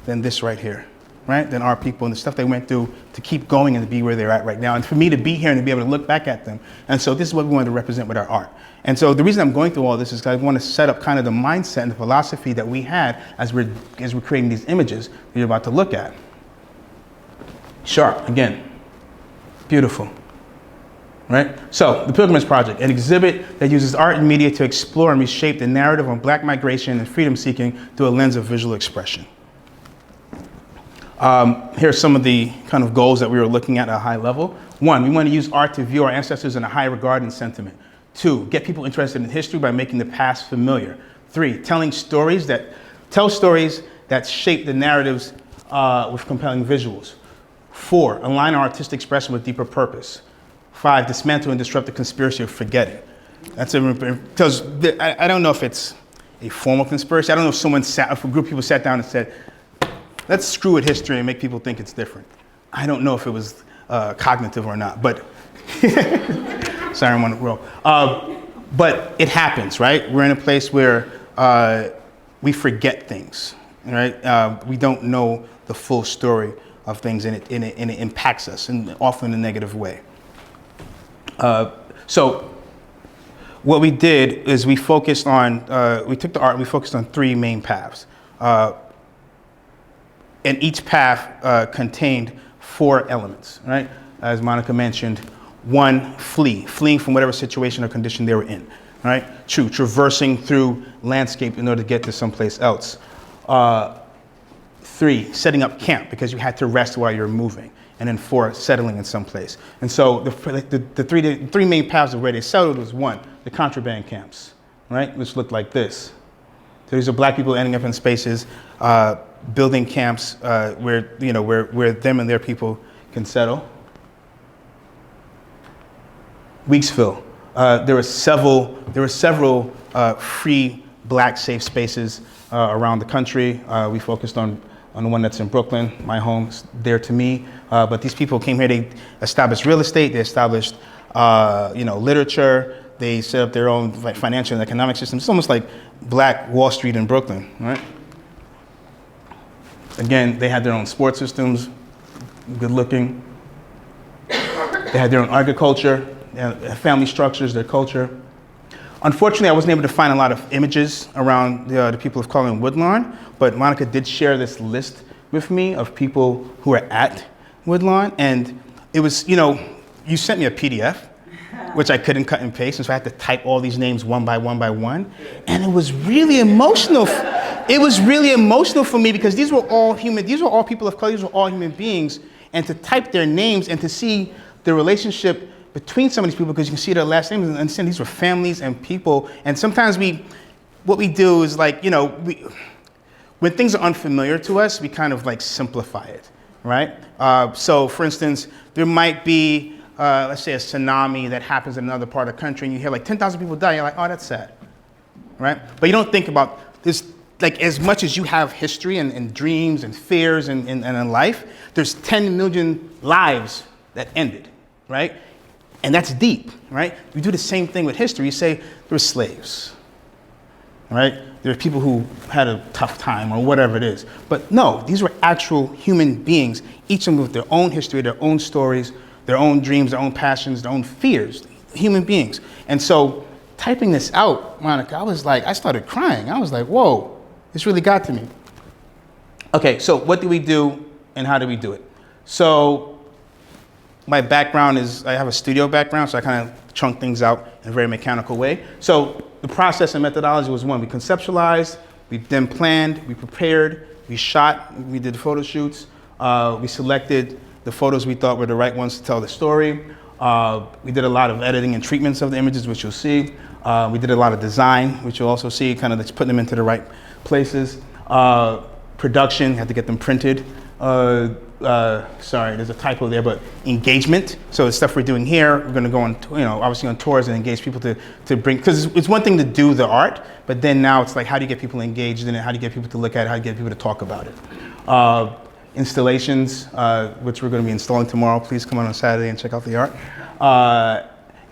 than this right here, right? Than our people and the stuff they went through to keep going and to be where they're at right now. And for me to be here and to be able to look back at them. And so this is what we wanted to represent with our art. And so the reason I'm going through all this is because I want to set up kind of the mindset and the philosophy that we had as we're creating these images that you're about to look at. Sharp, again, beautiful, right? So, the Pilgrimage Project, an exhibit that uses art and media to explore and reshape the narrative on Black migration and freedom seeking through a lens of visual expression. Here are some of the kind of goals that we were looking at a high level. 1, we want to use art to view our ancestors in a high regard and sentiment. 2, get people interested in history by making the past familiar. 3, tell stories that shape the narratives with compelling visuals. 4, align our artistic expression with deeper purpose. 5, dismantle and disrupt the conspiracy of forgetting. Because I don't know if it's a formal conspiracy. I don't know if a group of people sat down and said, let's screw with history and make people think it's different. I don't know if it was cognitive or not, but sorry, I'm on the roll. But it happens, right? We're in a place where we forget things, right? We don't know the full story of things, and it impacts us, and often in a negative way. So what we did is we focused on, we took the art and we focused on 3 main paths. And each path contained 4 elements, right? As Monica mentioned, 1, fleeing from whatever situation or condition they were in, right? 2, traversing through landscape in order to get to someplace else. 3, setting up camp because you had to rest while you're moving. And then 4, settling in some place. And so the three main paths of where they settled was 1, the contraband camps, right? Which looked like this. So these are Black people ending up in spaces, building camps where them and their people can settle. Weeksville. There were several free Black safe spaces around the country. We focused on the one that's in Brooklyn, my home, dear to me. But these people came here, they established real estate, they established literature, they set up their own financial and economic system. It's almost like Black Wall Street in Brooklyn, right? Again, they had their own sports systems, good looking. They had their own agriculture, family structures, their culture. Unfortunately, I wasn't able to find a lot of images around the people of color in Woodlawn, but Monica did share this list with me of people who are at Woodlawn, and it was, you sent me a PDF, which I couldn't cut and paste, and so I had to type all these names one by one, and it was really emotional. It was really emotional for me because these were all people of color, these were all human beings, and to type their names and to see the relationship between some of these people, because you can see their last names and understand these were families and people, and sometimes we what we do is like, you know, when things are unfamiliar to us, we kind of like simplify it, right? So for instance, there might be, let's say a tsunami that happens in another part of the country and you hear like 10,000 people die, you're like, oh, that's sad, right? But you don't think about this, like as much as you have history and dreams and fears and in life, there's 10 million lives that ended, right? And that's deep, right? You do the same thing with history. You say there were slaves, right? There are people who had a tough time or whatever it is. But no, these were actual human beings, each of them with their own history, their own stories, their own dreams, their own passions, their own fears, human beings. And so typing this out, Monica, I started crying. I was like, whoa, this really got to me. Okay, so what do we do and how do we do it? So my background is, I have a studio background, so I kind of chunk things out in a very mechanical way. So the process and methodology was one, we conceptualized, we then planned, we prepared, we shot, we did photo shoots, we selected the photos we thought were the right ones to tell the story. We did a lot of editing and treatments of the images, which you'll see. We did a lot of design, which you'll also see, kind of just putting them into the right places. Production, had to get them printed. Sorry, there's a typo there, but engagement. So the stuff we're doing here, we're gonna go on, obviously on tours and engage people to bring, because it's one thing to do the art, but then now it's like, how do you get people engaged in it? How do you get people to look at it? How do you get people to talk about it? Installations, which we're gonna be installing tomorrow. Please come on Saturday and check out the art.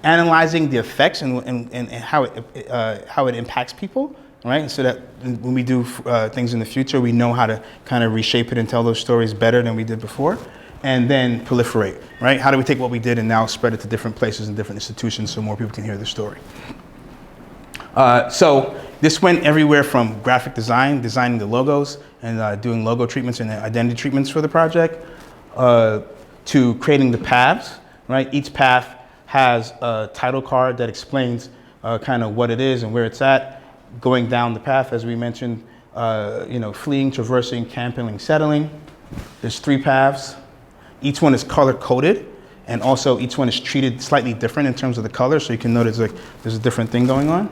Analyzing the effects and how it impacts people. Right, so that when we do things in the future, we know how to kind of reshape it and tell those stories better than we did before. And then proliferate, right? How do we take what we did and now spread it to different places and different institutions so more people can hear the story? So this went everywhere from graphic design, designing the logos and doing logo treatments and identity treatments for the project, to creating the paths, right? Each path has a title card that explains kind of what it is and where it's at. Going down the path, as we mentioned, fleeing, traversing, camping, settling. There's 3 paths. Each one is color coded, and also each one is treated slightly different in terms of the color, so you can notice like there's a different thing going on.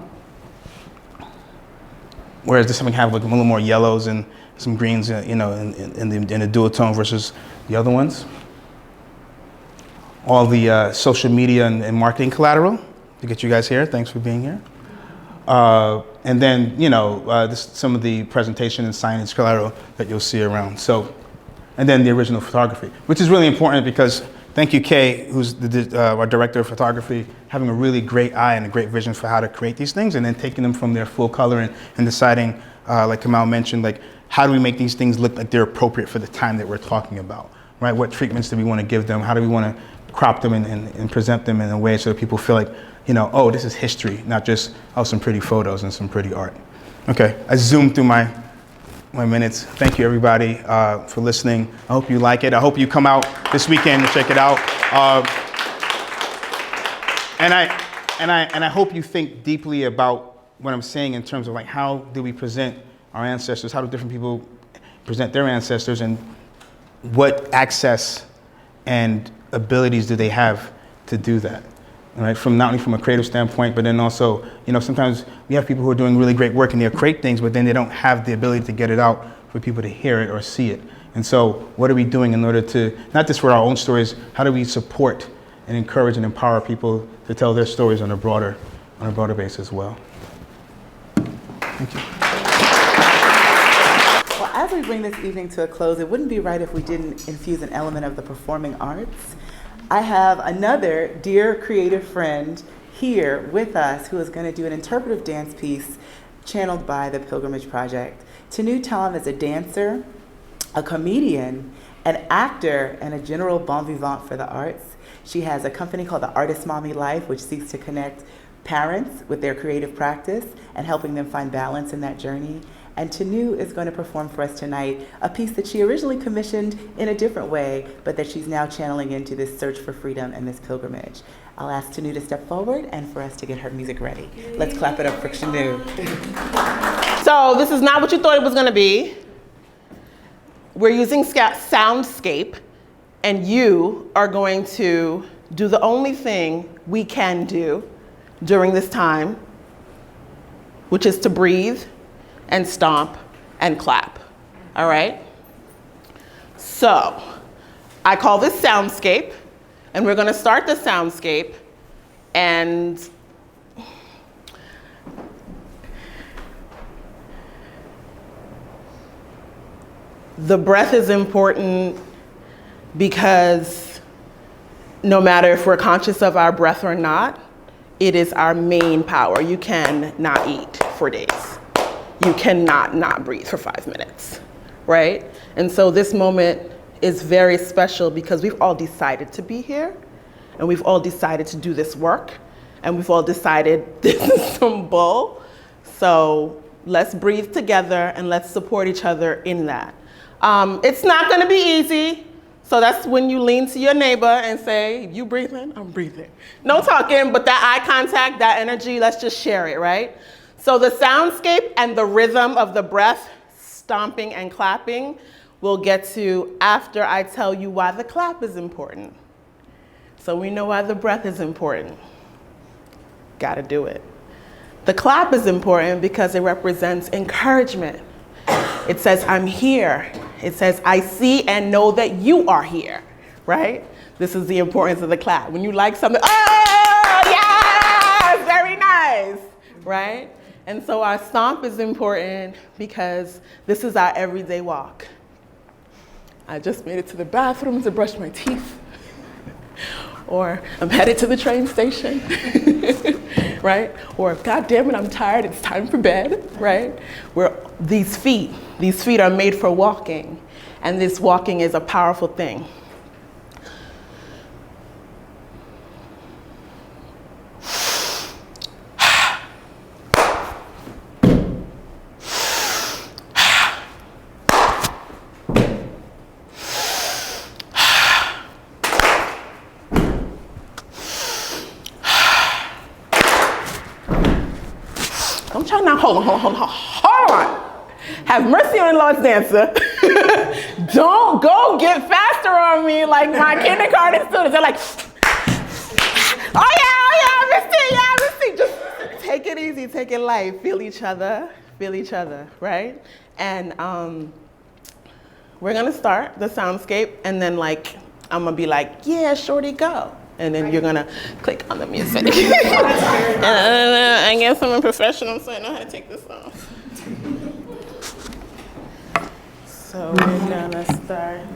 Whereas this one have like a little more yellows and some greens, in a duotone versus the other ones. All the social media and marketing collateral to get you guys here. Thanks for being here. And then, some of the presentation and signage collateral that you'll see around. So, and then the original photography, which is really important because, thank you, Kay, who's our director of photography, having a really great eye and a great vision for how to create these things, and then taking them from their full color and deciding, like Kamal mentioned, like, how do we make these things look like they're appropriate for the time that we're talking about, right? What treatments do we want to give them? How do we want to crop them and present them in a way so that people feel like, oh, this is history, not just, some pretty photos and some pretty art. Okay, I zoomed through my minutes. Thank you, everybody, for listening. I hope you like it. I hope you come out this weekend to check it out. And I hope you think deeply about what I'm saying in terms of like, how do we present our ancestors? How do different people present their ancestors, and what access and abilities do they have to do that? Right, from not only from a creative standpoint, but then also, sometimes we have people who are doing really great work and they'll create things, but then they don't have the ability to get it out for people to hear it or see it. And so what are we doing in order to, not just for our own stories, how do we support and encourage and empower people to tell their stories on a broader base as well? Thank you. Well, as we bring this evening to a close, it wouldn't be right if we didn't infuse an element of the performing arts. I have another dear creative friend here with us who is going to do an interpretive dance piece channeled by the Pilgrimage Project. Tanu Tom is a dancer, a comedian, an actor, and a general bon vivant for the arts. She has a company called The Artist Mommy Life, which seeks to connect parents with their creative practice and helping them find balance in that journey. And Tanu is going to perform for us tonight a piece that she originally commissioned in a different way, but that she's now channeling into this search for freedom and this pilgrimage. I'll ask Tanu to step forward and for us to get her music ready. Let's clap it up for Tanu. So this is not what you thought it was going to be. We're using Soundscape, and you are going to do the only thing we can do during this time, which is to breathe and stomp and clap. All right? So, I call this soundscape, and we're gonna start the soundscape, and the breath is important because no matter if we're conscious of our breath or not, it is our main power. You can not eat for days. You cannot not breathe for 5 minutes, right? And so this moment is very special because we've all decided to be here, and we've all decided to do this work, and we've all decided this is some bull. So let's breathe together and let's support each other in that. It's not gonna be easy. So that's when you lean to your neighbor and say, you breathing? I'm breathing. No talking, but that eye contact, that energy, let's just share it, right? So the soundscape and the rhythm of the breath, stomping and clapping, we'll get to after I tell you why the clap is important. So we know why the breath is important. Gotta do it. The clap is important because it represents encouragement. It says, I'm here. It says, I see and know that you are here, right? This is the importance of the clap. When you like something, oh, yes, very nice, right? And so our stomp is important because this is our everyday walk. I just made it to the bathroom to brush my teeth. Or I'm headed to the train station, right? Or God damn it, I'm tired, it's time for bed, right? These feet are made for walking, and this walking is a powerful thing. Don't try now, hold on. Have mercy on Lord's dancer. Don't go get faster on me like my kindergarten students. They're like, oh yeah, Misty. Just take it easy, take it light. Feel each other, right? And we're gonna start the soundscape, and then like, I'm gonna be like, yeah, shorty, go. And then you're gonna click on the music. I guess I'm a professional, so I know how to take this off. So we're gonna start.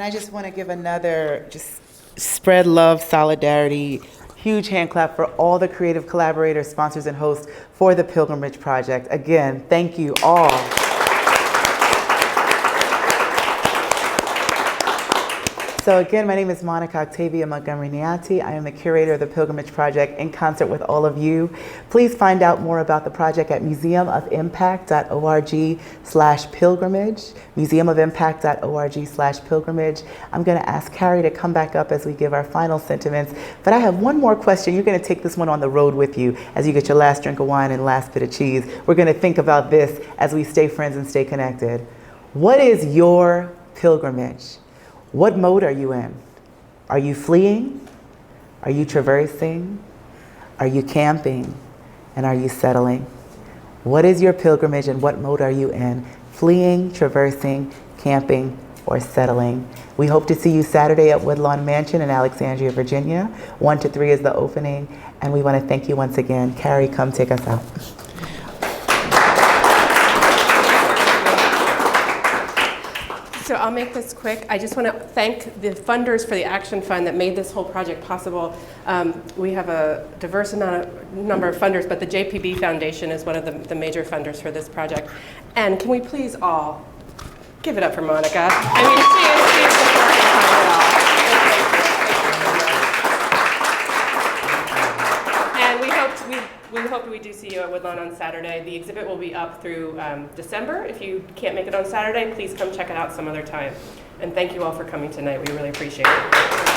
I just want to give another, just spread love, solidarity, huge hand clap for all the creative collaborators, sponsors, and hosts for the Pilgrimage Project. Again, thank you all. So again, my name is Monica Octavia Montgomery Niati. I am the curator of the Pilgrimage Project in concert with all of you. Please find out more about the project at museumofimpact.org/pilgrimage, museumofimpact.org/pilgrimage. I'm going to ask Carrie to come back up as we give our final sentiments, but I have one more question. You're going to take this one on the road with you as you get your last drink of wine and last bit of cheese. We're going to think about this as we stay friends and stay connected. What is your pilgrimage? What mode are you in? Are you fleeing? Are you traversing? Are you camping? And are you settling? What is your pilgrimage and what mode are you in? Fleeing, traversing, camping, or settling? We hope to see you Saturday at Woodlawn Mansion in Alexandria, Virginia. 1 to 3 is the opening. And we want to thank you once again. Carrie, come take us out. So I'll make this quick. I just want to thank the funders for the Action Fund that made this whole project possible. We have a diverse number of funders, but the JPB Foundation is one of the major funders for this project. And can we please all give it up for Monica? I mean, she is the perfect time at all. And we hope we do see you at Woodlawn on Saturday. The exhibit will be up through December. If you can't make it on Saturday, please come check it out some other time. And thank you all for coming tonight. We really appreciate it.